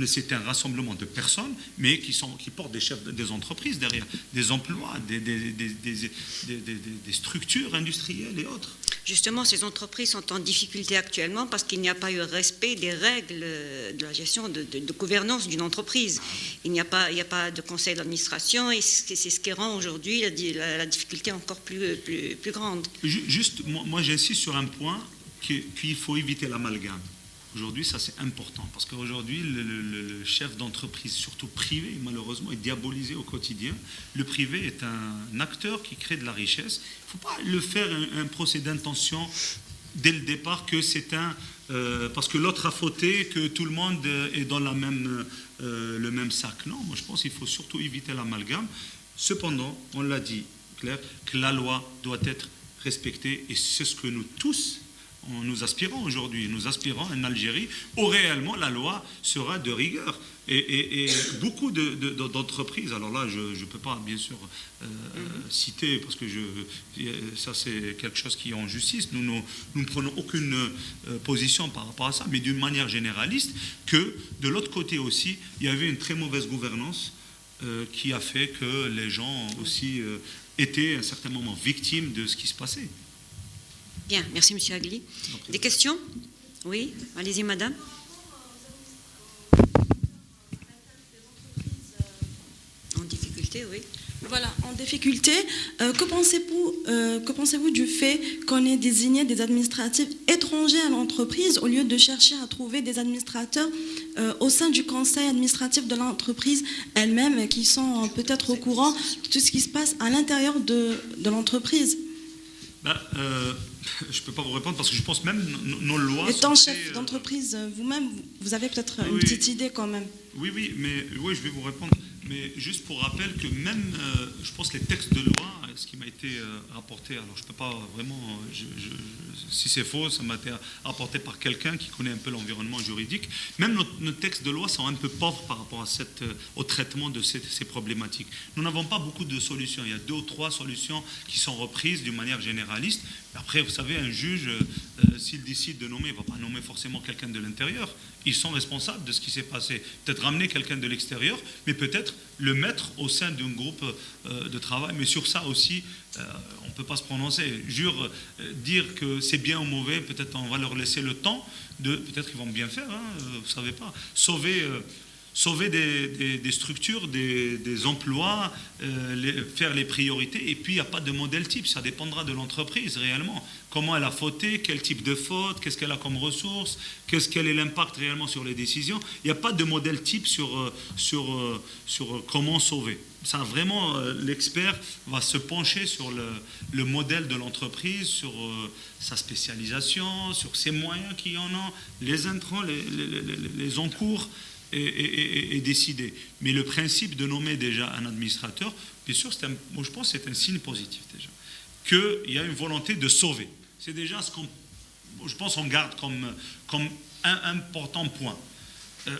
C'est un rassemblement de personnes, mais qui portent des entreprises derrière, des emplois, des structures industrielles et autres. Justement, ces entreprises sont en difficulté actuellement parce qu'il n'y a pas eu respect des règles de la gestion de gouvernance d'une entreprise. Il n'y a pas de conseil d'administration et c'est ce qui rend aujourd'hui la difficulté encore plus grande. Juste, moi j'insiste sur un point qu'il faut éviter l'amalgame. Aujourd'hui, ça c'est important, parce qu'aujourd'hui, le chef d'entreprise, surtout privé, malheureusement, est diabolisé au quotidien. Le privé est un acteur qui crée de la richesse. Il ne faut pas le faire un procès d'intention dès le départ que c'est parce que l'autre a fauté, que tout le monde est dans le même sac. Non, moi je pense qu'il faut surtout éviter l'amalgame. Cependant, on l'a dit, Claire, que la loi doit être respectée, et c'est ce que nous tous nous aspirons aujourd'hui. Nous aspirons à une Algérie où réellement la loi sera de rigueur. Et beaucoup d'entreprises, alors là je ne peux pas bien sûr citer, parce que ça c'est quelque chose qui est en justice, nous ne prenons aucune position par rapport à ça, mais d'une manière généraliste, que de l'autre côté aussi, il y avait une très mauvaise gouvernance qui a fait que les gens aussi étaient à un certain moment victimes de ce qui se passait. Bien, merci M. Agli. Des questions ? Oui, allez-y madame. En difficulté, oui. Voilà, en difficulté, que pensez-vous du fait qu'on ait désigné des administratifs étrangers à l'entreprise au lieu de chercher à trouver des administrateurs au sein du conseil administratif de l'entreprise elle-même qui sont peut-être au courant de tout ce qui se passe à l'intérieur de l'entreprise ? Je ne peux pas vous répondre parce que je pense même nos lois. Étant chef d'entreprise vous-même, vous avez peut-être une petite idée quand même. Oui, je vais vous répondre. Mais juste pour rappel que même, je pense, les textes de loi ce qui m'a été rapporté, alors je ne peux pas vraiment, si c'est faux, ça m'a été rapporté par quelqu'un qui connaît un peu l'environnement juridique. Même nos textes de loi sont un peu pauvres par rapport à au traitement de ces problématiques. Nous n'avons pas beaucoup de solutions. Il y a 2 ou 3 solutions qui sont reprises d'une manière généraliste. Après, vous savez, un juge, s'il décide de nommer, il ne va pas nommer forcément quelqu'un de l'intérieur. Ils sont responsables de ce qui s'est passé. Peut-être ramener quelqu'un de l'extérieur, mais peut-être le mettre au sein d'un groupe de travail. Mais sur ça aussi, on ne peut pas se prononcer. Dire que c'est bien ou mauvais, peut-être on va leur laisser le temps peut-être qu'ils vont bien faire, hein, vous ne savez pas. Sauver des structures, des emplois, faire les priorités, et puis il n'y a pas de modèle type, ça dépendra de l'entreprise réellement. Comment elle a fauté, quel type de faute, qu'est-ce qu'elle a comme ressources, quel est l'impact réellement sur les décisions. Il n'y a pas de modèle type sur comment sauver. Ça, vraiment, l'expert va se pencher sur le modèle de l'entreprise, sur sa spécialisation, sur ses moyens qu'il y en a, les intrants, les encours, et décider. Mais le principe de nommer déjà un administrateur, bien sûr, moi je pense que c'est un signe positif déjà. Qu'il y a une volonté de sauver. C'est déjà ce je pense qu'on garde comme un important point.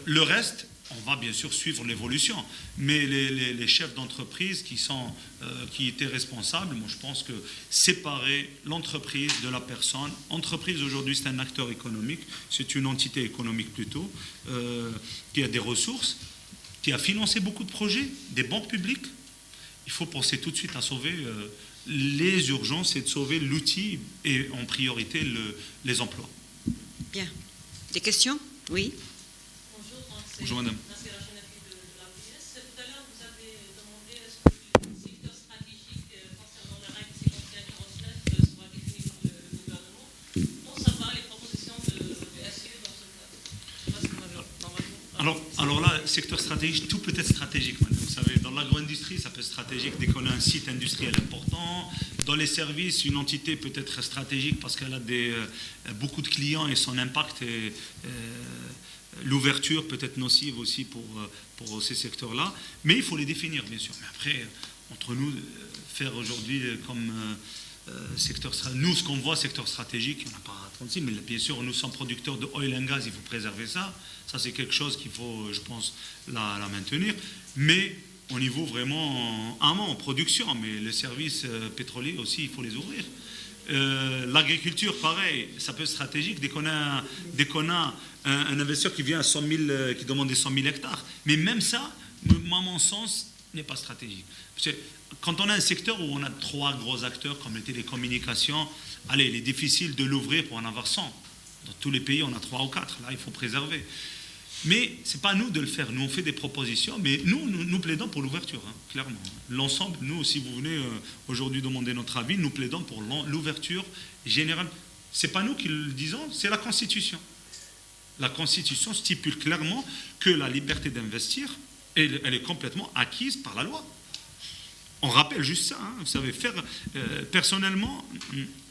Le reste, on va bien sûr suivre l'évolution. Mais les chefs d'entreprise qui étaient responsables, moi je pense que séparer l'entreprise de la personne. Entreprise aujourd'hui c'est un acteur économique, c'est une entité économique plutôt, qui a des ressources, qui a financé beaucoup de projets, des banques publiques. Il faut penser tout de suite à sauver les urgences, c'est de sauver l'outil et en priorité les emplois. Bien. Des questions? Oui. Bonjour madame. Tout à l'heure, vous avez demandé est-ce que le secteur stratégique concernant la règle 51-49 sera défini par le gouvernement. Pour savoir les propositions de SIE dans ce cas. Alors là, secteur stratégique, tout peut être stratégique, madame. Vous savez, dans l'agro-industrie, ça peut être stratégique dès qu'on a un site industriel important. Dans les services, une entité peut être stratégique parce qu'elle a beaucoup de clients et son impact est... L'ouverture peut être nocive aussi pour ces secteurs-là, mais il faut les définir, bien sûr. Mais après, entre nous, faire aujourd'hui comme secteur stratégique, nous, ce qu'on voit, secteur stratégique, il n'y en a pas 36, mais bien sûr, nous sommes producteurs de oil and gas, il faut préserver ça. Ça, c'est quelque chose qu'il faut, je pense, la maintenir. Mais au niveau vraiment en production, mais les services pétroliers aussi, il faut les ouvrir. L'agriculture, pareil, ça peut être stratégique dès qu'on a un investisseur qui vient à 100 000, qui demande des 100 000 hectares. Mais même ça, à mon sens, n'est pas stratégique. Parce que quand on a un secteur où on a 3 gros acteurs, comme les télécommunications, allez, il est difficile de l'ouvrir pour en avoir 100. Dans tous les pays, on a 3 ou 4. Là, il faut préserver. Mais ce n'est pas à nous de le faire. Nous, on fait des propositions, mais nous plaidons pour l'ouverture, hein, clairement. L'ensemble, nous, si vous venez aujourd'hui demander notre avis, nous plaidons pour l'ouverture générale. Ce n'est pas nous qui le disons, c'est la Constitution. La Constitution stipule clairement que la liberté d'investir, elle est complètement acquise par la loi. On rappelle juste ça. Hein, vous savez, personnellement,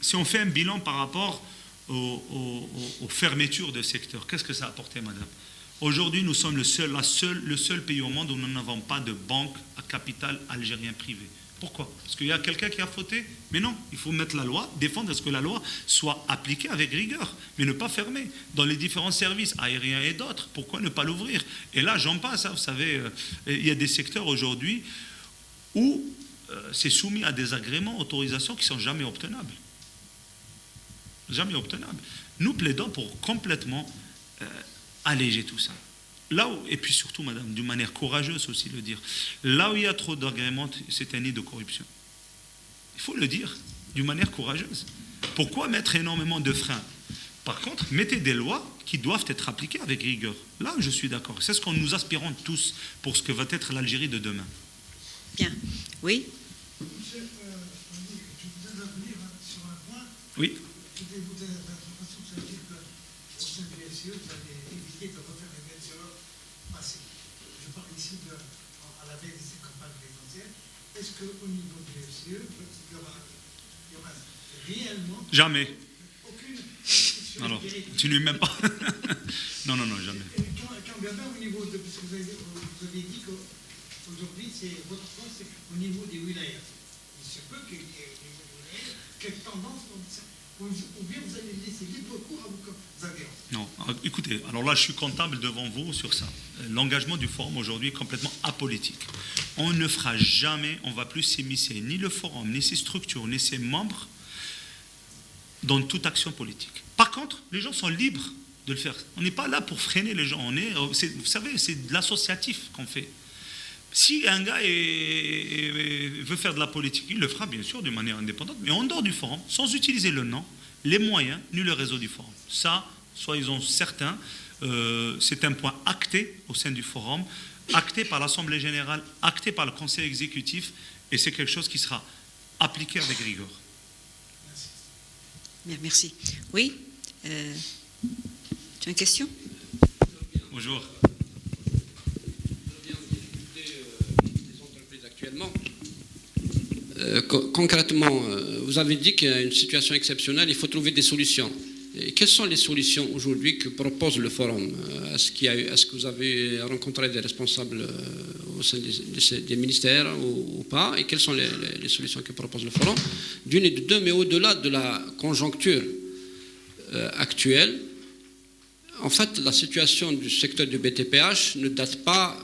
si on fait un bilan par rapport aux fermetures de secteurs, qu'est-ce que ça a apporté, madame ? Aujourd'hui, nous sommes le seul pays au monde où nous n'avons pas de banque à capital algérien privé. Pourquoi? Parce qu'il y a quelqu'un qui a fauté? Mais non, il faut mettre la loi, défendre à ce que la loi soit appliquée avec rigueur, mais ne pas fermer. Dans les différents services aériens et d'autres, pourquoi ne pas l'ouvrir? Et là, j'en passe, hein, vous savez, il y a des secteurs aujourd'hui où c'est soumis à des agréments, autorisations qui ne sont jamais obtenables. Jamais obtenables. Nous plaidons pour complètement alléger tout ça. Là où, et puis surtout, madame, d'une manière courageuse aussi le dire, là où il y a trop d'agréments, c'est un nid de corruption. Il faut le dire d'une manière courageuse. Pourquoi mettre énormément de freins? Par contre, mettez des lois qui doivent être appliquées avec rigueur. Là, je suis d'accord. C'est ce qu'on nous aspirons tous pour ce que va être l'Algérie de demain. Bien. Oui. Monsieur, je voudrais revenir sur un point. Oui. Vous avez l'information que ça veut dire qu'au sein du SIE, vous avez évité de refaire les médias passés. Je parle ici à la veille des campagnes présidentielles. Est-ce qu'au niveau du SIE, il y aura réellement Jamais. aucune institution Alors, juridique? tu ne lui mets pas. Non, jamais. Quand bien même au niveau de. Parce que vous avez dit qu'aujourd'hui, votre point, c'est au niveau des wilayas. Il se peut qu'il écoutez, alors là, je suis comptable devant vous sur ça. L'engagement du forum aujourd'hui est complètement apolitique. On ne fera jamais, on ne va plus s'immiscer, ni le forum, ni ses structures, ni ses membres, dans toute action politique. Par contre, les gens sont libres de le faire. On n'est pas là pour freiner les gens. Vous savez, c'est de l'associatif qu'on fait. Si un gars veut faire de la politique, il le fera bien sûr de manière indépendante, mais en dehors du forum, sans utiliser le nom, les moyens, ni le réseau du forum. Ça, soyez-en certains, c'est un point acté au sein du forum, acté par l'Assemblée générale, acté par le Conseil exécutif, et c'est quelque chose qui sera appliqué avec rigueur. Bien, merci. Oui, tu as une question? Bonjour. Concrètement, vous avez dit qu'il y a une situation exceptionnelle, il faut trouver des solutions. Et quelles sont les solutions aujourd'hui que propose le forum? Est-ce que vous avez rencontré des responsables au sein des ministères ou pas? Et quelles sont les solutions que propose le forum? D'une et de deux, mais au-delà de la conjoncture actuelle, en fait, la situation du secteur du BTPH ne date pas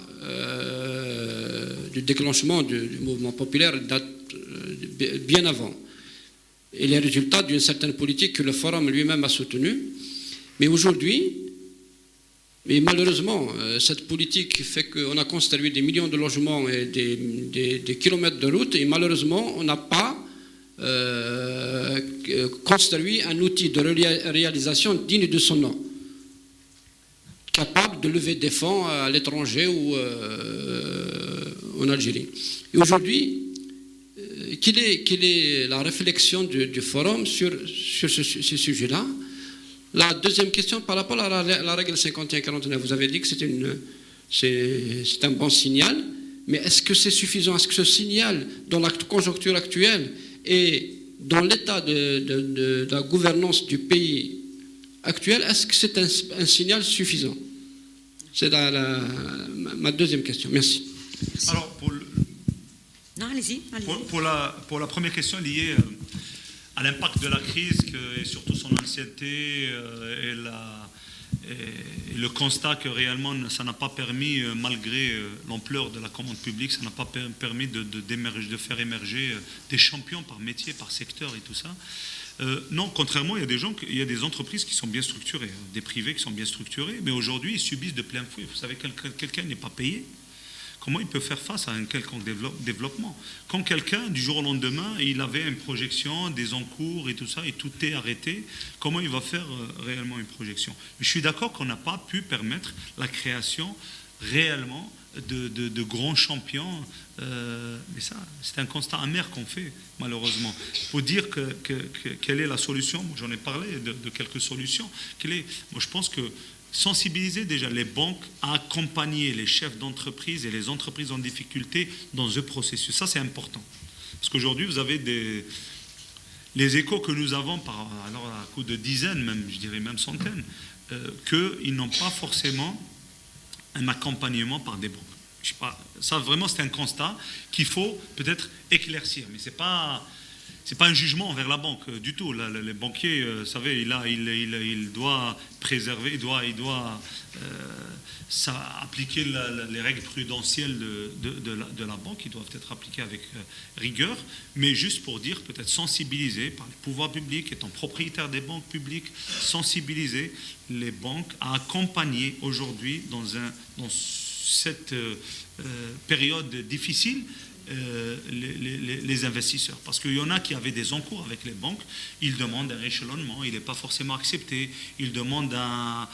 du déclenchement du mouvement populaire, date bien avant. Et les résultats d'une certaine politique que le forum lui-même a soutenue. Mais aujourd'hui, mais malheureusement, cette politique fait qu'on a construit des millions de logements et des kilomètres de routes, et malheureusement, on n'a pas construit un outil de réalisation digne de son nom, capable de lever des fonds à l'étranger ou en Algérie. Et aujourd'hui, quelle est la réflexion du forum sur ce sujet-là? La deuxième question, par rapport à la règle 51-49, vous avez dit que c'est un bon signal, mais est-ce que c'est suffisant? Est-ce que ce signal, dans la conjoncture actuelle et dans l'état de la gouvernance du pays actuel, est-ce que c'est un signal suffisant? C'est ma deuxième question. Merci. Alors, Non, allez-y. pour la première question liée à l'impact de la crise et surtout son ancienneté et le constat que réellement ça n'a pas permis, malgré l'ampleur de la commande publique, ça n'a pas permis de faire émerger des champions par métier, par secteur et tout ça. Non, contrairement, il y a des entreprises qui sont bien structurées, des privés qui sont bien structurés, mais aujourd'hui ils subissent de plein fouet. Vous savez, quelqu'un n'est pas payé. Comment il peut faire face à un quelconque développement? Quand quelqu'un, du jour au lendemain, il avait une projection, des encours et tout ça, et tout est arrêté, comment il va faire réellement une projection? Je suis d'accord qu'on n'a pas pu permettre la création réellement de grands champions, mais ça, c'est un constat amer qu'on fait, malheureusement. Il faut dire quelle est la solution. Moi, j'en ai parlé de quelques solutions. Moi, je pense que sensibiliser déjà les banques à accompagner les chefs d'entreprise et les entreprises en difficulté dans ce processus. Ça, c'est important. Parce qu'aujourd'hui, vous avez les échos que nous avons, alors à coup de dizaines, même, je dirais même centaines, qu'ils n'ont pas forcément un accompagnement par des banques. Je sais pas, ça, vraiment, c'est un constat qu'il faut peut-être éclaircir. Mais c'est pas un jugement envers la banque du tout. Là, les banquiers, vous savez, il doit préserver, il doit appliquer les règles prudentielles de la banque, qui doivent être appliquées avec rigueur, mais juste pour dire, peut-être sensibiliser par les pouvoirs publics, étant propriétaire des banques publiques, sensibiliser les banques à accompagner aujourd'hui dans cette période difficile les investisseurs. Parce qu'il y en a qui avaient des encours avec les banques, ils demandent un échelonnement, il n'est pas forcément accepté, ils demandent un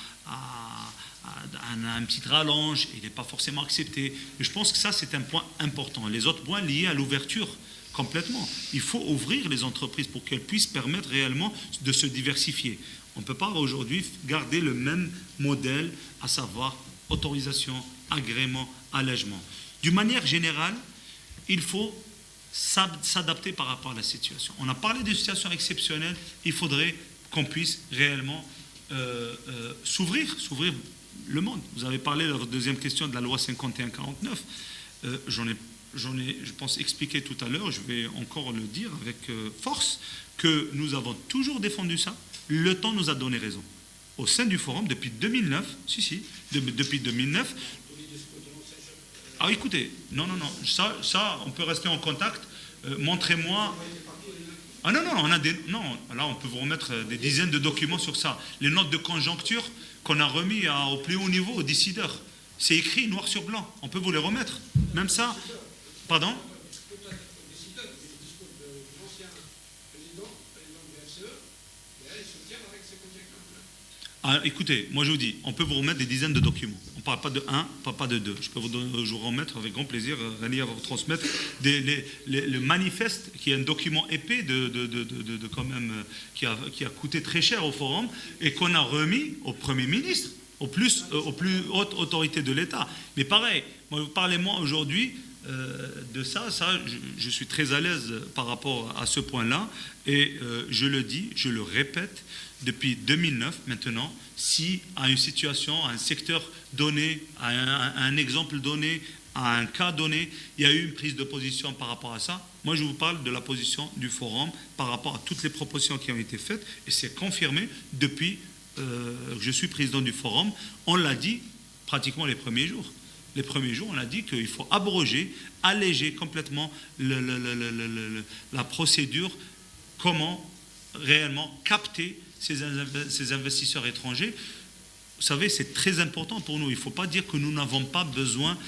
petit rallonge, il n'est pas forcément accepté. Mais je pense que ça, c'est un point important. Les autres points liés à l'ouverture, complètement. Il faut ouvrir les entreprises pour qu'elles puissent permettre réellement de se diversifier. On ne peut pas aujourd'hui garder le même modèle, à savoir autorisation, agrément, allègement. D'une manière générale, il faut s'adapter par rapport à la situation. On a parlé d'une situation exceptionnelle, il faudrait qu'on puisse réellement s'ouvrir le monde. Vous avez parlé de votre deuxième question de la loi 51-49. J'en ai, je pense, expliqué tout à l'heure, je vais encore le dire avec force, que nous avons toujours défendu ça. Le temps nous a donné raison. au sein du forum depuis 2009. Depuis 2009. Ah, écoutez, non, ça, on peut rester en contact. Montrez-moi. Ah non, on a des. Non, là, on peut vous remettre des dizaines de documents sur ça. Les notes de conjoncture qu'on a remis au plus haut niveau aux décideurs. C'est écrit noir sur blanc. On peut vous les remettre. Même ça. Pardon? Ah, écoutez, moi je vous dis, on peut vous remettre des dizaines de documents. On ne parle pas de un, on ne parle pas de deux. Je peux vous remettre avec grand plaisir, Rani, à vous transmettre le manifeste, qui est un document épais quand même, qui a coûté très cher au forum et qu'on a remis au Premier ministre, aux plus hautes autorités de l'État. Mais pareil, parlez-moi aujourd'hui de ça, je suis très à l'aise par rapport à ce point-là et je le dis, je le répète, depuis 2009 maintenant, si à une situation, à un secteur donné, à un exemple donné, à un cas donné, il y a eu une prise de position par rapport à ça, moi je vous parle de la position du forum par rapport à toutes les propositions qui ont été faites et c'est confirmé depuis que je suis président du forum. On l'a dit pratiquement les premiers jours. Les premiers jours, on a dit qu'il faut abroger, alléger complètement la procédure, comment réellement capter ces investisseurs étrangers. Vous savez, c'est très important pour nous. Il ne faut pas dire que nous n'avons pas besoin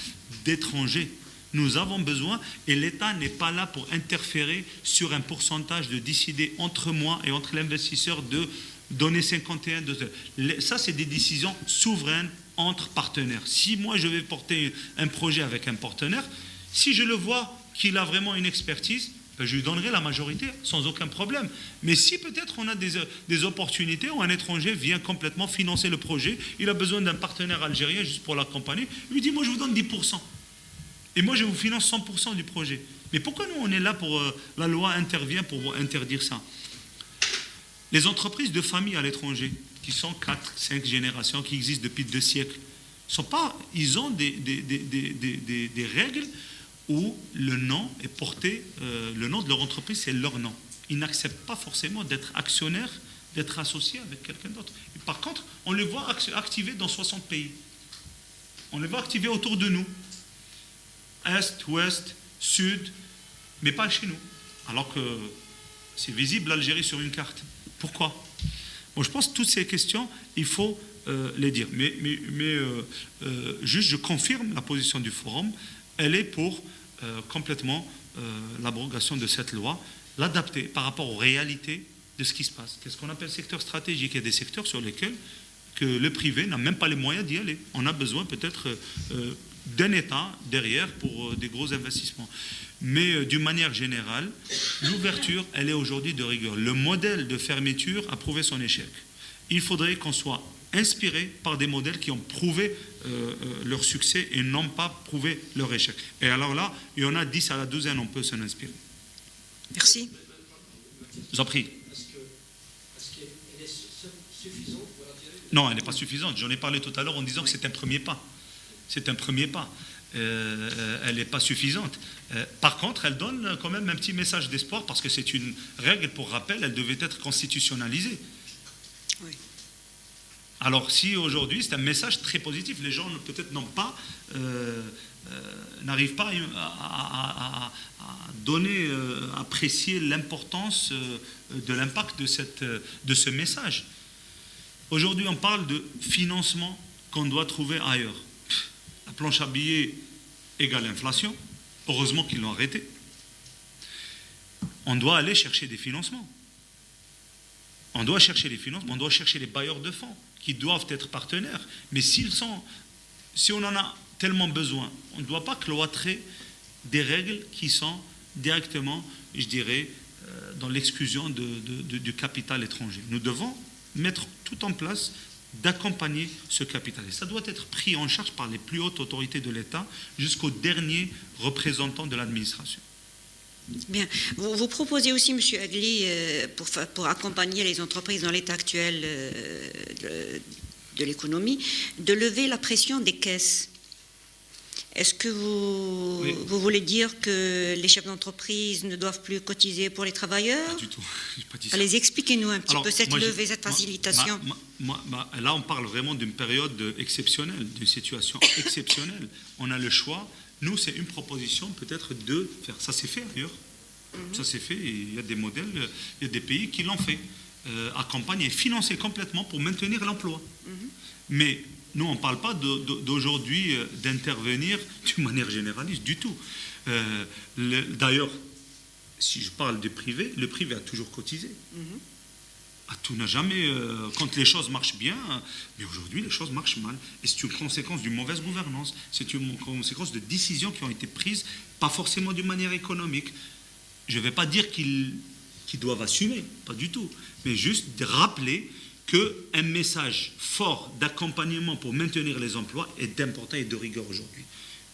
d'étrangers. Nous avons besoin, et l'État n'est pas là pour interférer sur un pourcentage, de décider entre moi et entre l'investisseur de donner 51. Ça, c'est des décisions souveraines entre partenaires. Si moi, je vais porter un projet avec un partenaire, si je le vois qu'il a vraiment une expertise, je lui donnerai la majorité sans aucun problème. Mais si peut-être on a des opportunités où un étranger vient complètement financer le projet, il a besoin d'un partenaire algérien juste pour l'accompagner, il lui dit, moi je vous donne 10%. Et moi je vous finance 100% du projet. Mais pourquoi nous on est là pour... la loi intervient pour interdire ça? Les entreprises de famille à l'étranger, qui sont 4, 5 générations, qui existent depuis 2 siècles, ils ont des règles où le nom est porté, le nom de leur entreprise, c'est leur nom. Ils n'acceptent pas forcément d'être actionnaires, d'être associés avec quelqu'un d'autre. Par contre, on les voit activés dans 60 pays. On les voit activés autour de nous. Est, ouest, sud, mais pas chez nous. Alors que c'est visible l'Algérie sur une carte. Pourquoi? Bon, je pense que toutes ces questions, il faut les dire. Mais juste, je confirme la position du forum. Elle est pour complètement l'abrogation de cette loi, l'adapter par rapport aux réalités de ce qui se passe. Qu'est-ce qu'on appelle secteur stratégique? Il y a des secteurs sur lesquels que le privé n'a même pas les moyens d'y aller. On a besoin peut-être d'un État derrière pour des gros investissements. Mais d'une manière générale, l'ouverture, elle est aujourd'hui de rigueur. Le modèle de fermeture a prouvé son échec. Il faudrait qu'on soit inspiré par des modèles qui ont prouvé leur succès et n'ont pas prouvé leur échec. Et alors là, il y en a 10 à la douzaine, on peut s'en inspirer. Merci. Je vous en prie. Est-ce qu'elle est suffisante pour attirer... Non, elle n'est pas suffisante. J'en ai parlé tout à l'heure en disant que c'est un premier pas. C'est un premier pas. Elle n'est pas suffisante. Par contre, elle donne quand même un petit message d'espoir parce que c'est une règle, pour rappel, elle devait être constitutionnalisée. Oui. Alors si aujourd'hui c'est un message très positif, les gens peut-être n'arrivent pas à donner, à apprécier l'importance de l'impact de ce message. Aujourd'hui on parle de financement qu'on doit trouver ailleurs. La planche à billets égale inflation, heureusement qu'ils l'ont arrêté. On doit aller chercher des financements. On doit chercher les financements, on doit chercher les bailleurs de fonds qui doivent être partenaires. Mais si on en a tellement besoin, on ne doit pas cloîtrer des règles qui sont directement, je dirais, dans l'exclusion du capital étranger. Nous devons mettre tout en place d'accompagner ce capital. Et ça doit être pris en charge par les plus hautes autorités de l'État jusqu'au dernier représentant de l'administration. Bien. Vous proposez aussi, M. Agli, pour accompagner les entreprises dans l'état actuel de l'économie, de lever la pression des caisses. Est-ce que vous, Oui. vous voulez dire que les chefs d'entreprise ne doivent plus cotiser pour les travailleurs? Pas du tout. J'ai pas dit ça. Allez, expliquez-nous un petit Alors, peu cette moi, levée, cette facilitation. Là, on parle vraiment d'une période exceptionnelle, d'une situation exceptionnelle. On a le choix. Nous, c'est une proposition peut-être de faire. Ça s'est fait ailleurs. Ça s'est fait. Et il y a des modèles, il y a des pays qui l'ont fait. Accompagner et financer complètement pour maintenir l'emploi. Mais nous, on ne parle pas d'aujourd'hui d'intervenir d'une manière généraliste du tout. D'ailleurs, si je parle du privé, le privé a toujours cotisé. Tout n'a jamais. Quand les choses marchent bien, mais aujourd'hui les choses marchent mal. Et c'est une conséquence d'une mauvaise gouvernance. C'est une conséquence de décisions qui ont été prises, pas forcément d'une manière économique. Je ne vais pas dire qu'ils doivent assumer, pas du tout, mais juste de rappeler qu'un message fort d'accompagnement pour maintenir les emplois est important et de rigueur aujourd'hui.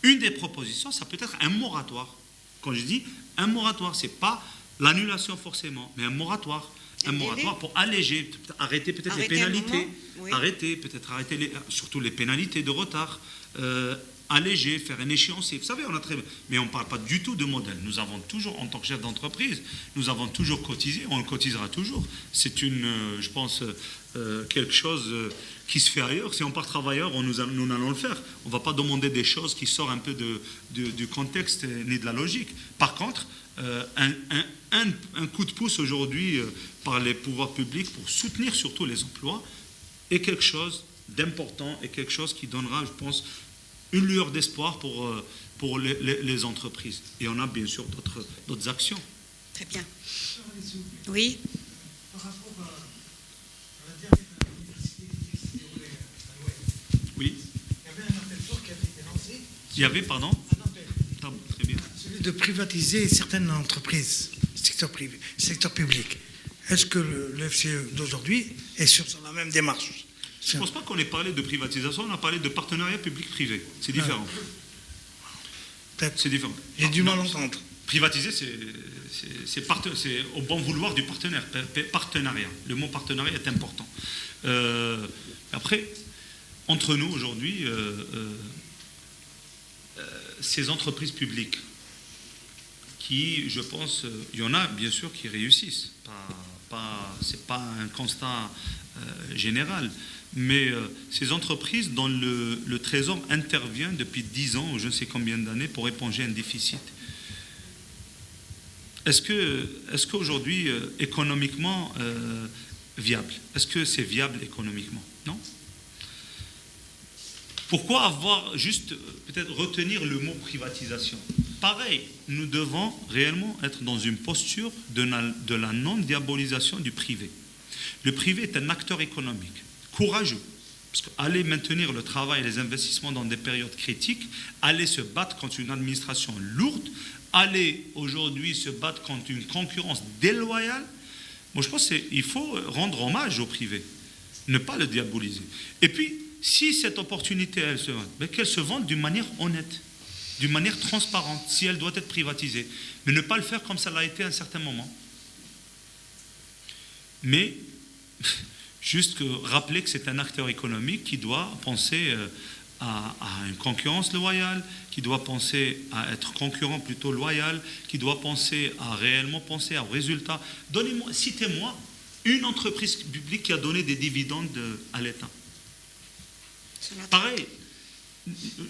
Une des propositions, ça peut être un moratoire. Quand je dis un moratoire, ce n'est pas l'annulation forcément, mais un moratoire. Un moratoire pour alléger, arrêter peut-être les Arrêter un pénalités, moment, oui. arrêter surtout les pénalités de retard, alléger, faire un échéancier. Vous savez, on a très bien, mais on ne parle pas du tout de modèle. Nous avons toujours, en tant que chef d'entreprise, nous avons toujours cotisé, on le cotisera toujours. C'est je pense, quelque chose qui se fait ailleurs. Si on part travailleur, nous allons le faire. On ne va pas demander des choses qui sortent un peu du contexte ni de la logique. Par contre, un coup de pouce aujourd'hui par les pouvoirs publics pour soutenir surtout les emplois est quelque chose d'important et quelque chose qui donnera, je pense, une lueur d'espoir pour les entreprises. Et on a bien sûr d'autres actions. Très bien. S'il vous plaît. Oui. Par rapport à la dernière université qui s'est déroulée à Noël, Oui. il y avait un appel fort qui avait été lancé. Il y avait, pardon? Un appel. Très bien. Celui de privatiser certaines entreprises, secteur privé, secteur public. Est-ce que le FCE d'aujourd'hui est sur la même démarche? Je ne pense pas qu'on ait parlé de privatisation, on a parlé de partenariat public-privé. C'est différent. Peut-être. C'est différent. J'ai du mal à Non, entendre. Privatiser, c'est au bon vouloir du partenaire. Partenariat. Le mot partenariat est important. Après, entre nous aujourd'hui, ces entreprises publiques qui, je pense, il y en a bien sûr qui réussissent. C'est pas un constat général. Mais ces entreprises dont le Trésor intervient depuis 10 ans ou je ne sais combien d'années pour éponger un déficit. Est-ce qu'aujourd'hui, économiquement, viable? Est-ce que c'est viable économiquement? Non. Pourquoi avoir juste, peut-être retenir le mot privatisation? Pareil, nous devons réellement être dans une posture de la non-diabolisation du privé. Le privé est un acteur économique courageux, parce qu'aller maintenir le travail et les investissements dans des périodes critiques, aller se battre contre une administration lourde, aller aujourd'hui se battre contre une concurrence déloyale, moi je pense qu'il faut rendre hommage au privé, ne pas le diaboliser. Et puis, si cette opportunité, elle se vend, qu'elle se vende d'une manière honnête, d'une manière transparente, si elle doit être privatisée, mais ne pas le faire comme ça l'a été à un certain moment. Mais juste rappeler que c'est un acteur économique qui doit penser à une concurrence loyale, qui doit penser à être concurrent plutôt loyal, qui doit réellement penser aux résultats. Citez-moi une entreprise publique qui a donné des dividendes à l'État. Pareil,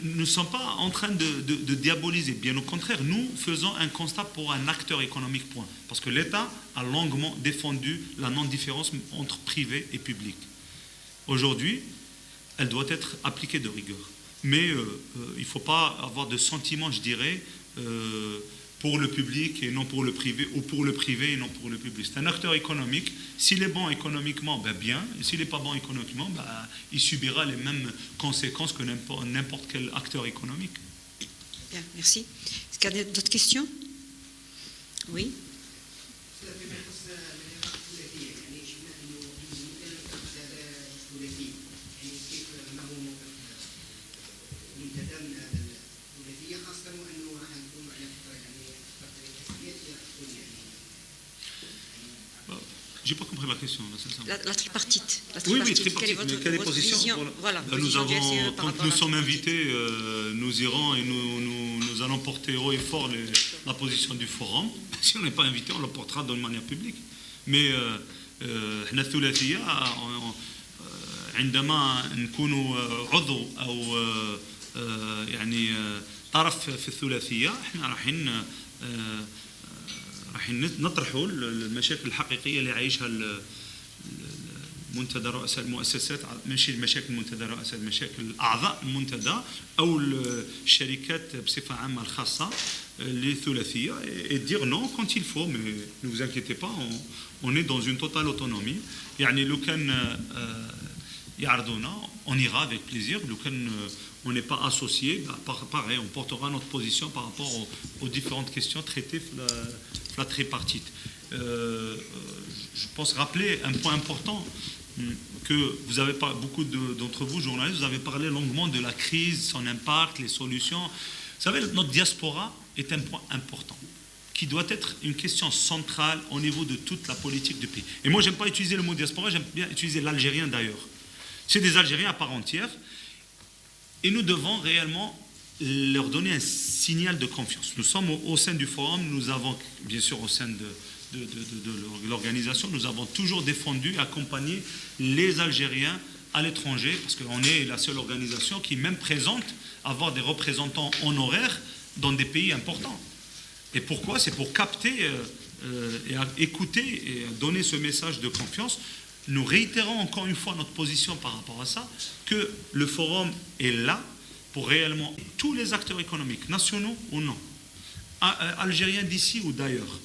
nous ne sommes pas en train de diaboliser. Bien au contraire, nous faisons un constat pour un acteur économique, point. Parce que l'État a longuement défendu la non-différence entre privé et public. Aujourd'hui, elle doit être appliquée de rigueur. Mais il ne faut pas avoir de sentiment, je dirais, pour le public et non pour le privé, ou pour le privé et non pour le public. C'est un acteur économique. S'il est bon économiquement, bien. Et s'il n'est pas bon économiquement, il subira les mêmes conséquences que n'importe quel acteur économique. Bien, merci. Est-ce qu'il y a d'autres questions? Oui. J'ai pas compris la question. Là, sincèrement. La tripartite. Oui, tripartite. Quelle est votre, Mais quelle est votre position vision? Voilà, Là, nous position du avons, FCE par quand rapport nous à la sommes tripartite. invités, nous irons et nous allons porter haut et fort la position du forum. Si on n'est pas invité, on le portera d'une manière publique. Mais احنا الثلاثيه عندما نكون عضو او يعني طرف في الثلاثيه احنا رايحين نطرحوا المشاكل الحقيقيه اللي يعيشها منتدى رؤساء المؤسسات، ماشي المشاكل المنتدى رؤساء، المشاكل اعضاء المنتدى او الشركات بصفه عامه الخاصه للثلاثيه et dire non quand il faut. Mais ne vous inquiétez pas, on est dans une totale autonomie. يعني لو كان يعرضونا on ira avec plaisir. لو كان on n'est pas associé, pareil, on portera notre position par rapport aux différentes questions traitées la tripartite. Je pense rappeler un point important que vous avez pas, beaucoup d'entre vous, journalistes, vous avez parlé longuement de la crise, son impact, les solutions. Vous savez, notre diaspora est un point important qui doit être une question centrale au niveau de toute la politique du pays. Et moi, j'aime pas utiliser le mot diaspora, j'aime bien utiliser l'Algérien d'ailleurs. C'est des Algériens à part entière. Et nous devons réellement leur donner un signal de confiance. Nous sommes au sein du forum, nous avons, bien sûr, au sein de l'organisation, nous avons toujours défendu, accompagné les Algériens à l'étranger, parce qu'on est la seule organisation qui même présente avoir des représentants honoraires dans des pays importants. Et pourquoi? C'est pour capter et écouter et donner ce message de confiance. Nous réitérons encore une fois notre position par rapport à ça, que le forum est là pour réellement tous les acteurs économiques, nationaux ou non, algériens d'ici ou d'ailleurs,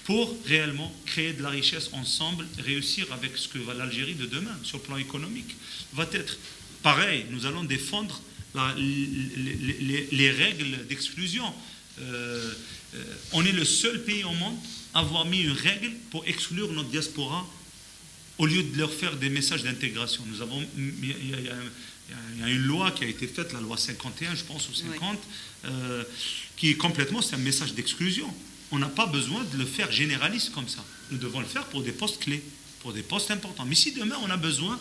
pour réellement créer de la richesse ensemble, réussir avec ce que va l'Algérie de demain sur le plan économique. Va être pareil, nous allons défendre les règles d'exclusion. On est le seul pays au monde à avoir mis une règle pour exclure notre diaspora au lieu de leur faire des messages d'intégration. Il y a une loi qui a été faite, la loi 51, je pense, ou 50, qui est complètement, c'est un message d'exclusion. On n'a pas besoin de le faire généraliste comme ça. Nous devons le faire pour des postes clés, pour des postes importants. Mais si demain on a besoin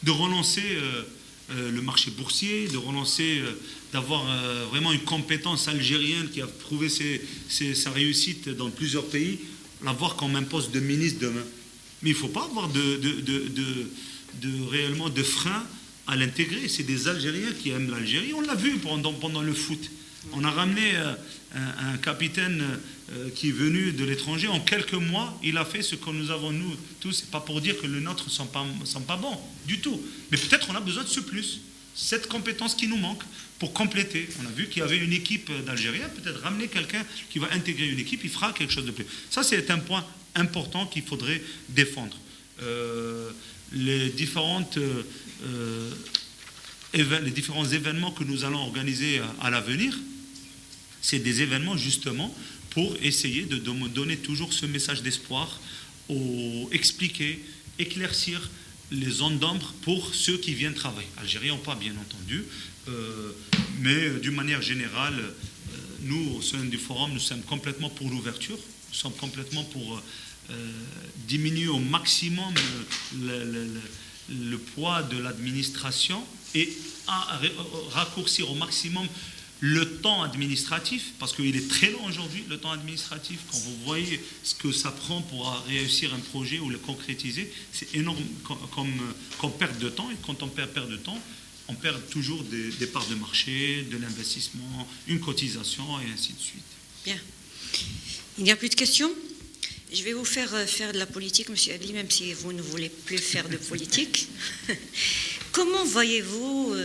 de relancer le marché boursier, de relancer, d'avoir vraiment une compétence algérienne qui a prouvé sa réussite dans plusieurs pays, l'avoir comme un poste de ministre demain. Mais il ne faut pas avoir réellement de frein à l'intégrer. C'est des Algériens qui aiment l'Algérie. On l'a vu pendant le foot. On a ramené un capitaine qui est venu de l'étranger. En quelques mois, il a fait ce que nous avons, nous, tous. C'est pas pour dire que les nôtres ne sont pas bons, du tout. Mais peut-être on a besoin de ce plus. Cette compétence qui nous manque pour compléter. On a vu qu'il y avait une équipe d'Algériens. Peut-être ramener quelqu'un qui va intégrer une équipe, il fera quelque chose de plus. Ça, c'est un point important qu'il faudrait défendre. Les différents événements que nous allons organiser à l'avenir, c'est des événements justement pour essayer de donner toujours ce message d'espoir, expliquer, éclaircir les zones d'ombre pour ceux qui viennent travailler. Algériens ou pas, bien entendu, mais d'une manière générale, nous, au sein du forum, nous sommes complètement pour l'ouverture, nous sommes complètement pour diminuer au maximum le poids de l'administration et raccourcir au maximum le temps administratif, parce qu'il est très long aujourd'hui, le temps administratif. Quand vous voyez ce que ça prend pour réussir un projet ou le concrétiser, c'est énorme comme perte de temps. Et quand on perd de temps, on perd toujours des parts de marché, de l'investissement, une cotisation et ainsi de suite. Bien. Il n'y a plus de questions? Je vais vous faire de la politique, M. Agli, même si vous ne voulez plus faire de politique. Comment voyez-vous,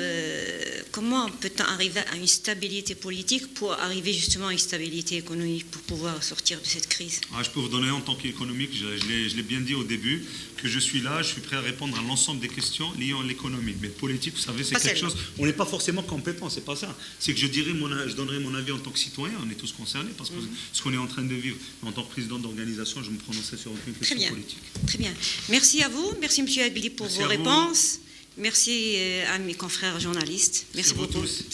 comment peut-on arriver à une stabilité politique pour arriver justement à une stabilité économique, pour pouvoir sortir de cette crise? Je peux vous donner en tant qu'économique, je l'ai bien dit au début, que je suis là, je suis prêt à répondre à l'ensemble des questions liées à l'économie. Mais politique, vous savez, c'est quelque chose, on n'est pas forcément compétent, c'est pas ça. C'est que je donnerai mon avis en tant que citoyen, on est tous concernés, parce que ce qu'on est en train de vivre. En tant que président d'organisation, je ne me prononcerai sur aucune question politique. Très bien. Merci à vous, merci M. Agli pour vos réponses. Merci à mes confrères journalistes. Merci beaucoup. Tous.